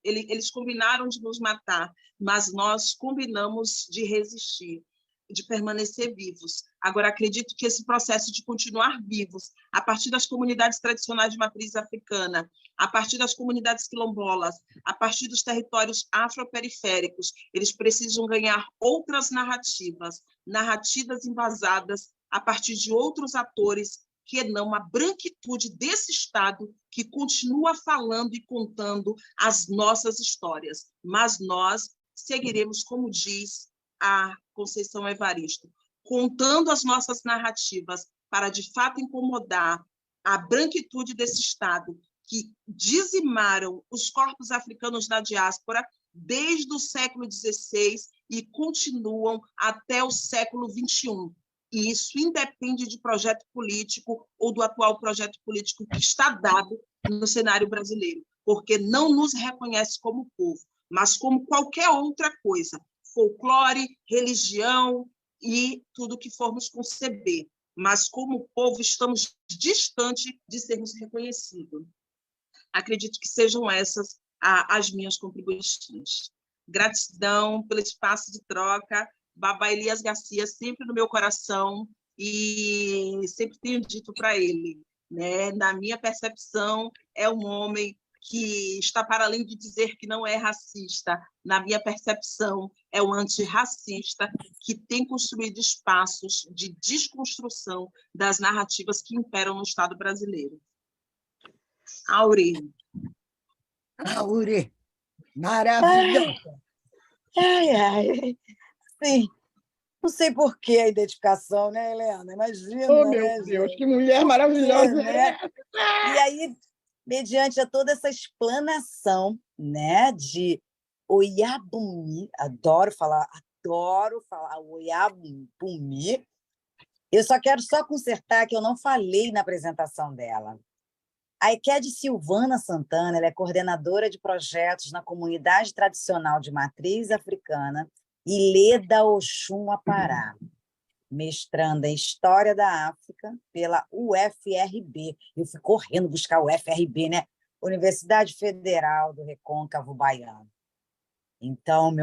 eles combinaram de nos matar, mas nós combinamos de resistir, de permanecer vivos. Agora, acredito que esse processo de continuar vivos, a partir das comunidades tradicionais de matriz africana, a partir das comunidades quilombolas, a partir dos territórios afroperiféricos, eles precisam ganhar outras narrativas, narrativas embasadas a partir de outros atores, que não a branquitude desse Estado que continua falando e contando as nossas histórias. Mas nós seguiremos, como diz a Conceição Evaristo, contando as nossas narrativas para, de fato, incomodar a branquitude desse Estado que dizimaram os corpos africanos na diáspora desde o século XVI e continuam até o século XXI. E isso independe de projeto político ou do atual projeto político que está dado no cenário brasileiro, porque não nos reconhece como povo, mas como qualquer outra coisa, folclore, religião e tudo que formos conceber. Mas, como povo, estamos distante de sermos reconhecidos. Acredito que sejam essas as minhas contribuições. Gratidão pelo espaço de troca. Babá Elias Garcia, sempre no meu coração, e sempre tenho dito para ele, né? Na minha percepção, é um homem que está para além de dizer que não é racista. Na minha percepção, é um antirracista que tem construído espaços de desconstrução das narrativas que imperam no Estado brasileiro. Auri. Auri, maravilhosa. Ai. Sim. Não sei por que a identificação, né, Helena? Imagina, Oh, meu né, Deus, gente? que mulher maravilhosa! Né? E aí, mediante a toda essa explanação, né, de Oyabumi, adoro falar Oyabumi, eu quero consertar que eu não falei na apresentação dela. A Ekede Silvana Santana, ela é coordenadora de projetos na comunidade tradicional de matriz africana Ilê Oxum Apará, mestranda em História da África pela UFRB. Eu fui correndo buscar o UFRB, né? Universidade Federal do Recôncavo Baiano. Então,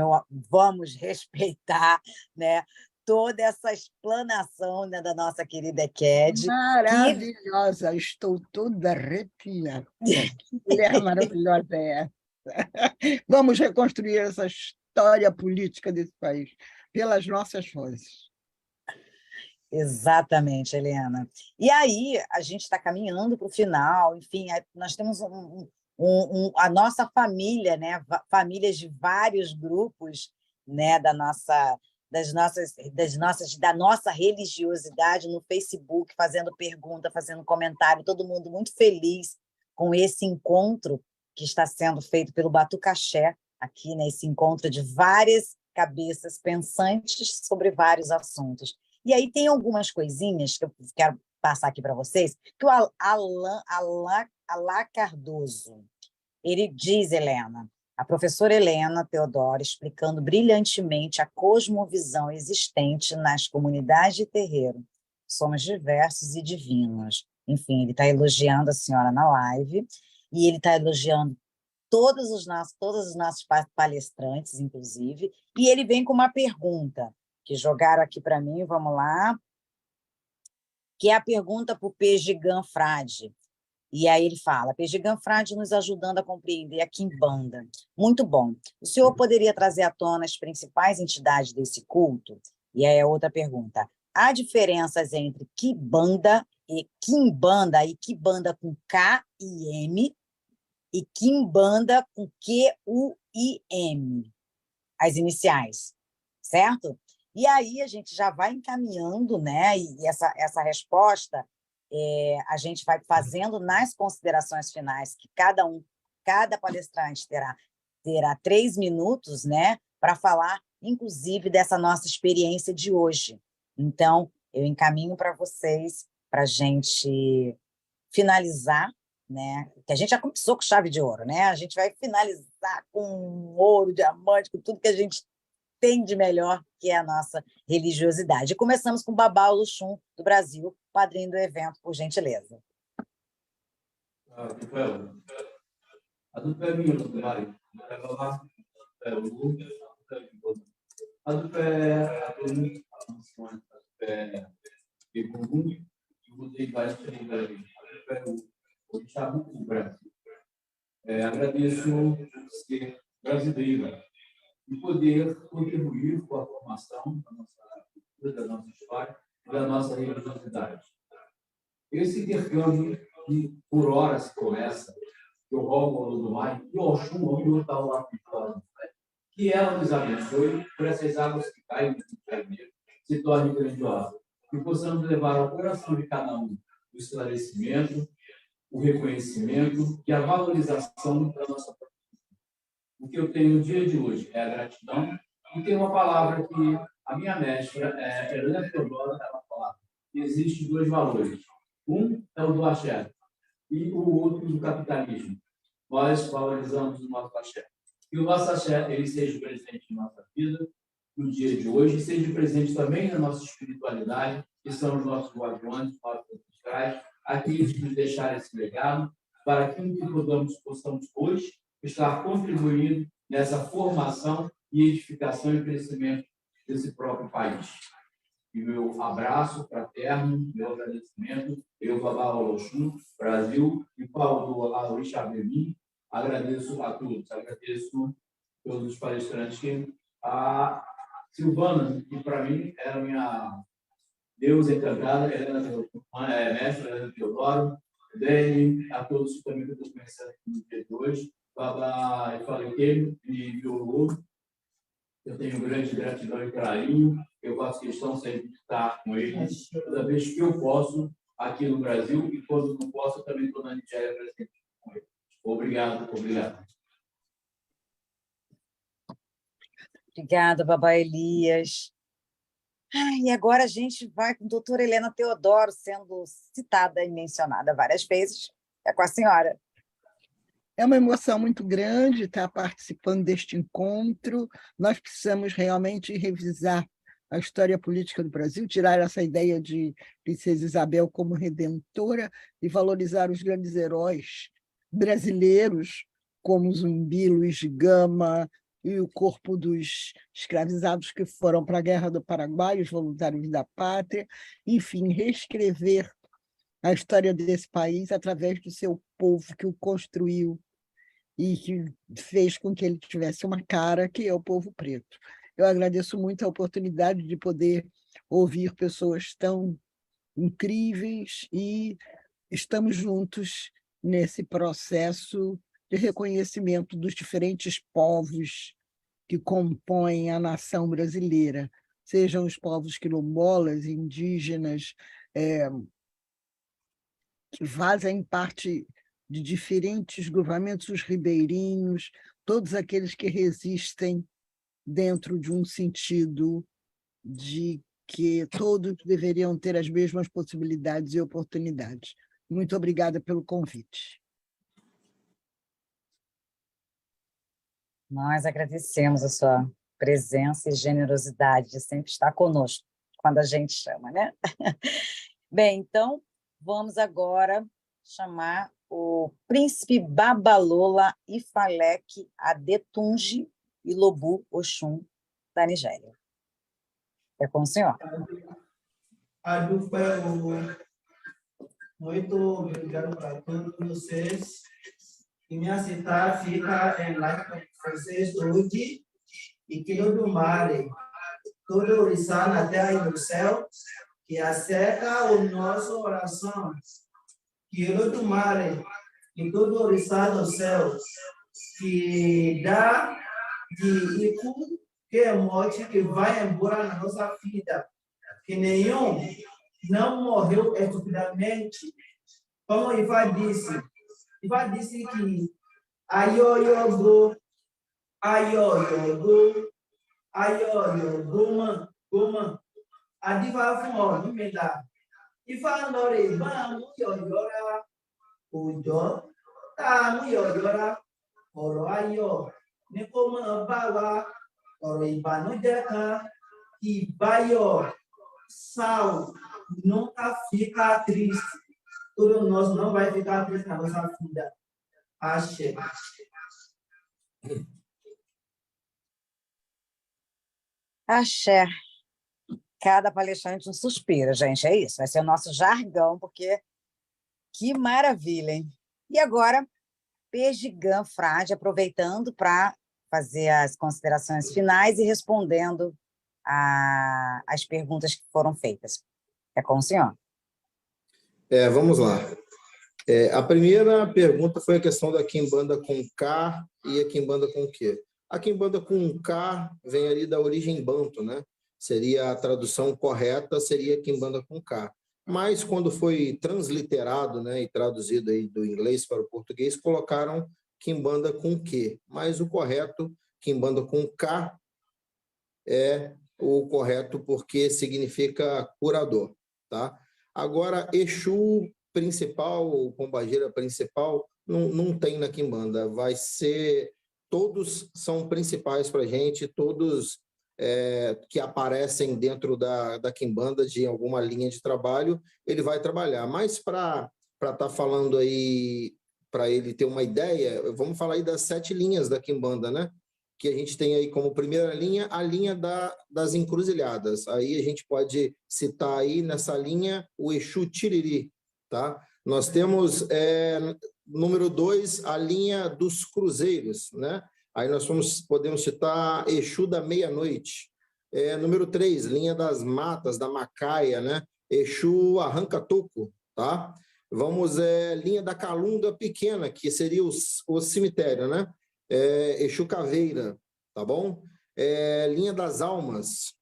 vamos respeitar, né, toda essa explanação, né, da nossa querida Ekede. Maravilhosa, estou toda arrepiada. Que mulher maravilhosa é essa? Vamos reconstruir essa história política desse país pelas nossas vozes. Exatamente, Helena. E aí, a gente está caminhando para o final, enfim, nós temos a nossa família, né? Famílias de vários grupos, né? Da nossa religiosidade no Facebook, fazendo pergunta, fazendo comentário, todo mundo muito feliz com esse encontro que está sendo feito pelo Batucaxé, aqui, né? Esse encontro de várias cabeças pensantes sobre vários assuntos. E aí tem algumas coisinhas que eu quero passar aqui para vocês, que o Alá Cardoso, ele diz, Helena, a professora Helena Teodoro, explicando brilhantemente a cosmovisão existente nas comunidades de terreiro. Somos diversos e divinos. Enfim, ele está elogiando a senhora na live, e ele está elogiando todos os nossos palestrantes, inclusive, e ele vem com uma pergunta, que jogaram aqui para mim, vamos lá, que é a pergunta para o Pejigan Frade. E aí ele fala, Pejigan Frade nos ajudando a compreender a Quimbanda. Muito bom. O senhor poderia trazer à tona as principais entidades desse culto? E aí a outra pergunta, há diferenças entre Quimbanda e Quimbanda com K e M, e Quimbanda com Q-U-I-M, as iniciais, certo? E aí a gente já vai encaminhando, né? E essa resposta a gente vai fazendo nas considerações finais, que cada palestrante terá 3 minutos, né, para falar, inclusive, dessa nossa experiência de hoje. Então, eu encaminho para vocês, para a gente finalizar, né? Que a gente já começou com chave de ouro, né? A gente vai finalizar com ouro, diamante, com tudo que a gente tem de melhor, que é a nossa religiosidade. E começamos com Babá Oxum, do Brasil, padrinho do evento, por gentileza. Agradeço ser brasileira e poder contribuir com a formação da nossa cultura, da nossa história e da nossa religiosidade. Esse intercâmbio que por hora se começa, que eu rogo ao Olodumare e ao Oxum, onde eu estava lá que ela nos abençoe por essas águas que caem no Rio de Janeiro, se tornem grandiosas, e possamos levar ao coração de cada um o esclarecimento, o reconhecimento e a valorização da nossa profissão. O que eu tenho no dia de hoje é a gratidão, e tem uma palavra que a minha mestra, Helena Teodoro, ela fala que existem 2 valores. Um é o do axé e o outro do capitalismo. Nós valorizamos o nosso axé. Que o nosso axé ele seja presente em nossa vida, no dia de hoje, e seja presente também na nossa espiritualidade, que são os nossos guardiões, os nossos ancestrais, aqueles que nos deixaram esse legado, para que possamos hoje estar contribuindo nessa formação e edificação e crescimento desse próprio país. e meu abraço fraterno, meu agradecimento, eu, Babá Oloxum, Brasil, e Paulo Aorixá Bemim, agradeço a todos, agradeço a todos os palestrantes, a Silvana, que para mim era minha deusa encantada, mestra Helena Teodoro, Dani, a todos também que eu estou conhecendo no dia de hoje, Babá Ifalequeiro, me violou. Eu tenho grande gratidão e carinho. Eu faço questão sempre de estar com eles toda vez que eu posso aqui no Brasil, e quando não posso, eu também estou na Nigéria presente com eles. Obrigado, obrigado. Obrigada, Babá Elias. E agora a gente vai com a doutora Helena Teodoro, sendo citada e mencionada várias vezes. É com a senhora. É uma emoção muito grande estar participando deste encontro. Nós precisamos realmente revisar a história política do Brasil, tirar essa ideia de Princesa Isabel como redentora e valorizar os grandes heróis brasileiros, como Zumbi, Luiz de Gama e o corpo dos escravizados que foram para a Guerra do Paraguai, os voluntários da pátria. Enfim, reescrever a história desse país através do seu povo que o construiu e que fez com que ele tivesse uma cara, que é o povo preto. Eu agradeço muito a oportunidade de poder ouvir pessoas tão incríveis e estamos juntos nesse processo de reconhecimento dos diferentes povos que compõem a nação brasileira, sejam os povos quilombolas, indígenas, que fazem parte de diferentes governamentos, os ribeirinhos, todos aqueles que resistem dentro de um sentido de que todos deveriam ter as mesmas possibilidades e oportunidades. Muito obrigada pelo convite. Nós agradecemos a sua presença e generosidade de sempre estar conosco quando a gente chama, né? Bem, então, vamos agora chamar o príncipe Babalola Ifaleke Adetunji Ilobu Oxum, da Nigéria. É com o senhor. Muito obrigado para todos vocês. E minha cidade fica em Lagoa Francês hoje, e que do mar, todo o oriçá na terra e no céu, que acerca o nosso oração, que do mar e todo o oriçá no céu, que dá de ico, que é morte, que vai embora na nossa vida, que nenhum não morreu estupidamente, como Iva disse. Iva disse que ayoyogo, goma, adiva fún ọ nímẹ̀ta. Ifá lọ rè máa mú yọ̀yọ́ra òòjọ́, tá a mú yọ̀yọ́ra ọ̀rọ̀ ayọ̀ ní kó máa bá wa, ọ̀rọ̀ ìbànújẹ́ kan ìbáyọ̀ sal nunca fica triste. Todos nós não vai ficar triste na nossa vida. Axé. Axé. Cada palestrante um suspiro, gente, é isso. Vai ser o nosso jargão, porque que maravilha, hein? E agora, Pejigã Frade, aproveitando para fazer as considerações finais e respondendo as perguntas que foram feitas. É com o senhor. Vamos lá. A primeira pergunta foi a questão da quimbanda com K e a quimbanda com Q. A quimbanda com K vem ali da origem banto, né? Seria a tradução correta, seria quimbanda com K. Mas quando foi transliterado, né, e traduzido aí do inglês para o português, colocaram quimbanda com Q. Mas o correto, quimbanda com K, é o correto porque significa curador, tá? Agora, Exu principal, ou pombagira principal, não tem na quimbanda. Vai ser... Todos são principais para a gente, todos que aparecem dentro da quimbanda de alguma linha de trabalho, ele vai trabalhar. Mas para estar falando aí, para ele ter uma ideia, vamos falar aí das 7 linhas da quimbanda, né? que a gente tem aí como primeira linha a linha das encruzilhadas. Aí a gente pode citar aí nessa linha o Exu Tiriri, tá? Nós temos, número 2, a linha dos cruzeiros, né? Aí nós podemos citar Exu da meia-noite. Número 3, linha das matas, da macaia, né? Exu Arranca-Toco, tá? Vamos, linha da calunga pequena, que seria o cemitério, né? Exu Caveira, tá bom? Linha das almas,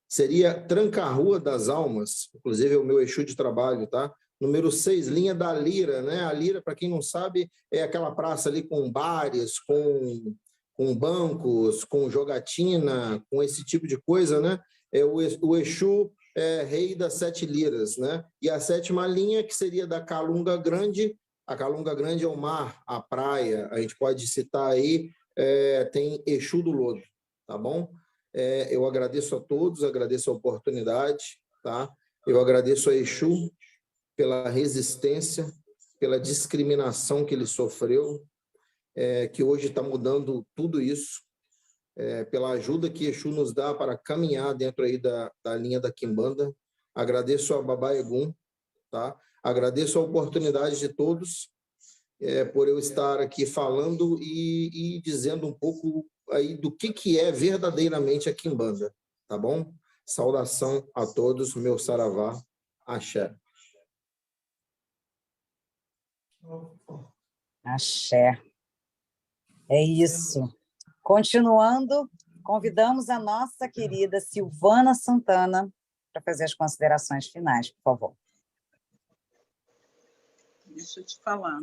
seria Tranca-Rua das Almas, inclusive é o meu Exu de trabalho, tá? Número 6, linha da Lira, né? A Lira, para quem não sabe, é aquela praça ali com bares, com bancos, com jogatina, com esse tipo de coisa, né? O Exu rei das 7 liras, né? E a 7ª linha, que seria da Calunga Grande. A Calunga Grande é o mar, a praia, a gente pode citar aí, tem Exu do Lodo, tá bom? Eu agradeço a todos, agradeço a oportunidade, tá? Eu agradeço a Exu pela resistência, pela discriminação que ele sofreu, que hoje está mudando tudo isso, pela ajuda que Exu nos dá para caminhar dentro aí da linha da Quimbanda. Agradeço a Babá Egum, tá? Agradeço a oportunidade de todos, por eu estar aqui falando e dizendo um pouco aí do que é verdadeiramente a Quimbanda, tá bom? Saudação a todos, meu saravá, axé. Axé. É isso. Continuando, convidamos a nossa querida Silvana Santana para fazer as considerações finais, por favor. Deixa eu te falar.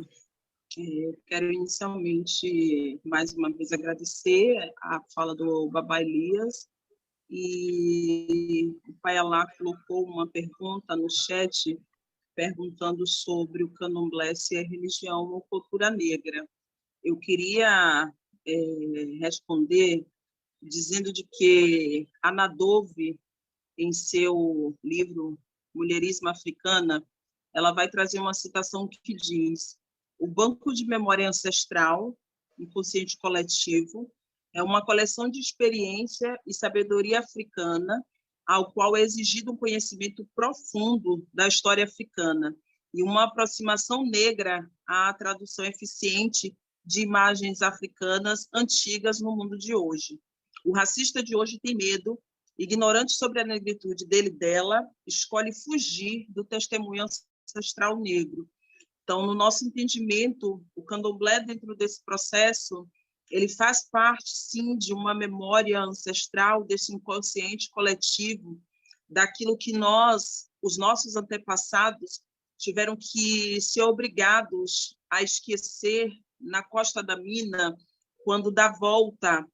Quero inicialmente, mais uma vez, agradecer a fala do Babá Elias, e o Pai Alá colocou uma pergunta no chat perguntando sobre o candomblé, se é religião ou cultura negra. Eu queria responder dizendo de que a Nadove, em seu livro Mulherismo Africana, ela vai trazer uma citação que diz: o Banco de Memória Ancestral, Inconsciente Coletivo, é uma coleção de experiência e sabedoria africana, ao qual é exigido um conhecimento profundo da história africana e uma aproximação negra à tradução eficiente de imagens africanas antigas no mundo de hoje. O racista de hoje tem medo, ignorante sobre a negritude dele e dela, escolhe fugir do testemunho ancestral negro. Então, no nosso entendimento, o candomblé, dentro desse processo, ele faz parte, sim, de uma memória ancestral, desse inconsciente coletivo, daquilo que os nossos antepassados, tiveram que ser obrigados a esquecer na Costa da Mina, quando dá volta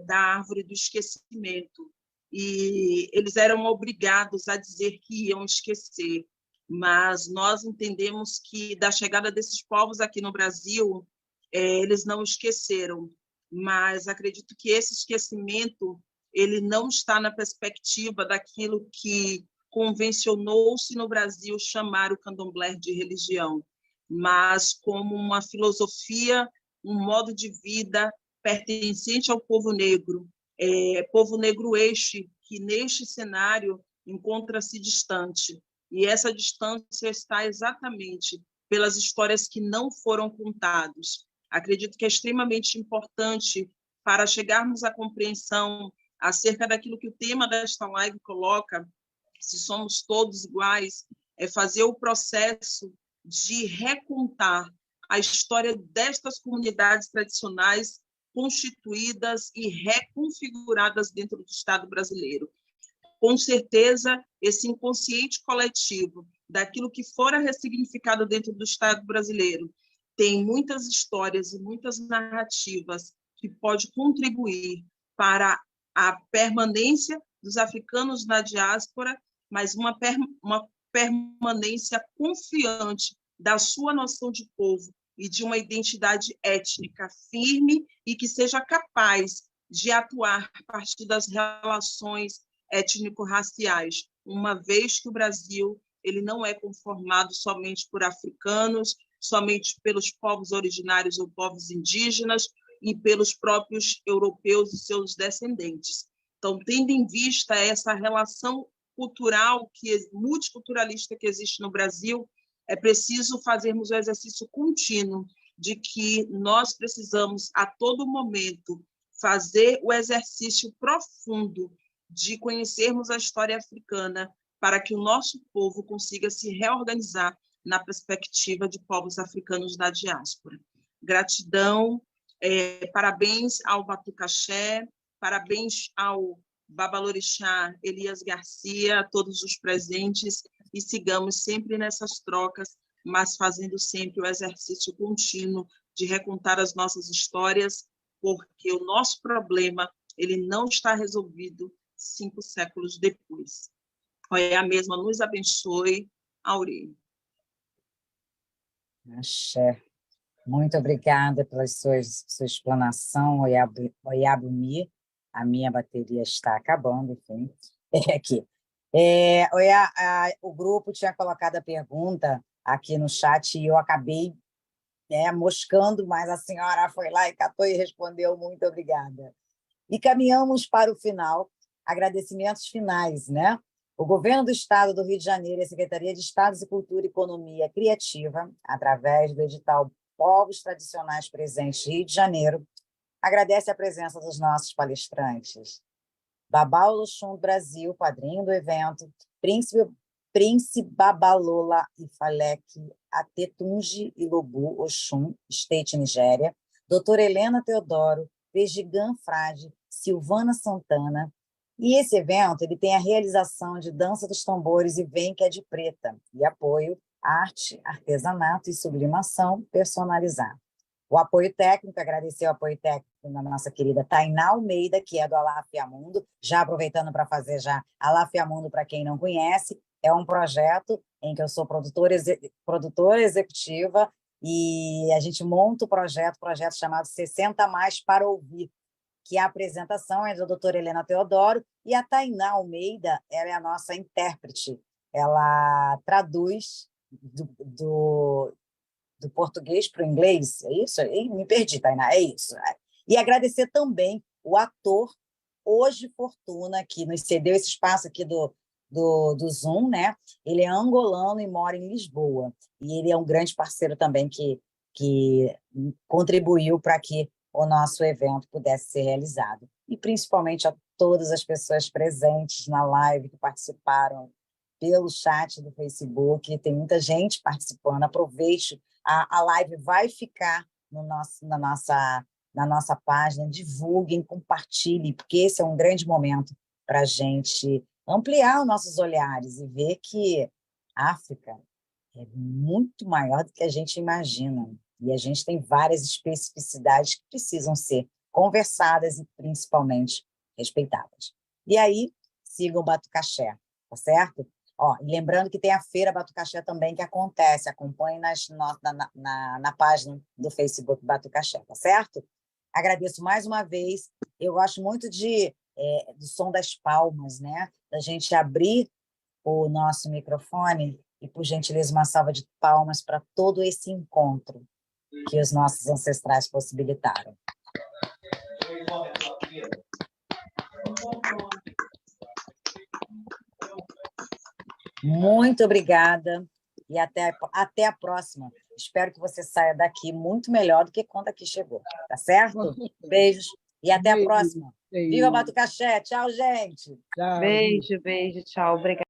da árvore do esquecimento. E eles eram obrigados a dizer que iam esquecer. Mas nós entendemos que, da chegada desses povos aqui no Brasil, eles não esqueceram, mas acredito que esse esquecimento ele não está na perspectiva daquilo que convencionou-se no Brasil chamar o candomblé de religião, mas como uma filosofia, um modo de vida pertencente ao povo negro este, que neste cenário encontra-se distante. E essa distância está exatamente pelas histórias que não foram contadas. Acredito que é extremamente importante para chegarmos à compreensão acerca daquilo que o tema desta live coloca, se somos todos iguais, é fazer o processo de recontar a história destas comunidades tradicionais constituídas e reconfiguradas dentro do Estado brasileiro. Com certeza, esse inconsciente coletivo daquilo que fora ressignificado dentro do Estado brasileiro tem muitas histórias e muitas narrativas que pode contribuir para a permanência dos africanos na diáspora, mas uma permanência confiante da sua noção de povo e de uma identidade étnica firme e que seja capaz de atuar a partir das relações étnico-raciais, uma vez que o Brasil ele não é conformado somente por africanos, somente pelos povos originários ou povos indígenas, e pelos próprios europeus e seus descendentes. Então, tendo em vista essa relação cultural, multiculturalista que existe no Brasil, é preciso fazermos o exercício contínuo de que nós precisamos, a todo momento, fazer o exercício profundo de conhecermos a história africana para que o nosso povo consiga se reorganizar na perspectiva de povos africanos da diáspora. Gratidão, parabéns ao Batucaxé, parabéns ao Babalorixá Elias Garcia, a todos os presentes, e sigamos sempre nessas trocas, mas fazendo sempre o exercício contínuo de recontar as nossas histórias, porque o nosso problema ele não está resolvido 5 séculos depois. A mesma nos abençoe, Aurélio. Axé. Muito obrigada pela sua explanação, Oyabumi. A minha bateria está acabando, enfim. Aqui. O grupo tinha colocado a pergunta aqui no chat e eu acabei moscando, mas a senhora foi lá e catou e respondeu. Muito obrigada. E caminhamos para o final, agradecimentos finais, né? O Governo do Estado do Rio de Janeiro e a Secretaria de Estados e Cultura e Economia Criativa, através do edital Povos Tradicionais Presentes Rio de Janeiro, agradece a presença dos nossos palestrantes. Babá Oloxum do Brasil, padrinho do evento, Príncipe Babalola Ifalek Atetunji Ilobu Oxum, State Nigéria, doutora Helena Teodoro, Pejigan Frade, Silvana Santana. E esse evento ele tem a realização de Dança dos Tambores e Vem que é de Preta, e apoio arte, artesanato e sublimação personalizada. O apoio técnico, agradecer o apoio técnico da nossa querida Tainá Almeida, que é do Alafiamundo, já aproveitando para fazer já Alafiamundo, para quem não conhece, é um projeto em que eu sou produtora executiva e a gente monta o projeto chamado 60 Mais para Ouvir, que a apresentação é da doutora Helena Teodoro e a Tainá Almeida, ela é a nossa intérprete, ela traduz do português para o inglês, é isso? Me perdi, Tainá, é isso. E agradecer também o ator Hoje Fortuna, que nos cedeu esse espaço aqui do Zoom, né? Ele é angolano e mora em Lisboa, e ele é um grande parceiro também que contribuiu para que o nosso evento pudesse ser realizado. E principalmente a todas as pessoas presentes na live que participaram pelo chat do Facebook, tem muita gente participando, aproveite, a live vai ficar na nossa página, divulguem, compartilhem, porque esse é um grande momento para a gente ampliar os nossos olhares e ver que a África é muito maior do que a gente imagina, e a gente tem várias especificidades que precisam ser conversadas e principalmente respeitadas. E aí, sigam o Batucaxé, tá certo? E lembrando que tem a Feira Batucaxé também que acontece, acompanhe na página do Facebook Batucaxé, tá certo? Agradeço mais uma vez, eu gosto muito do som das palmas, né? Da gente abrir o nosso microfone e, por gentileza, uma salva de palmas para todo esse encontro que os nossos ancestrais possibilitaram. Muito obrigada e até a próxima. Espero que você saia daqui muito melhor do que quando aqui chegou, tá certo? Beijos e até a próxima. Viva Batucaxé! Tchau, gente! Tchau. Beijo, tchau. Obrigada.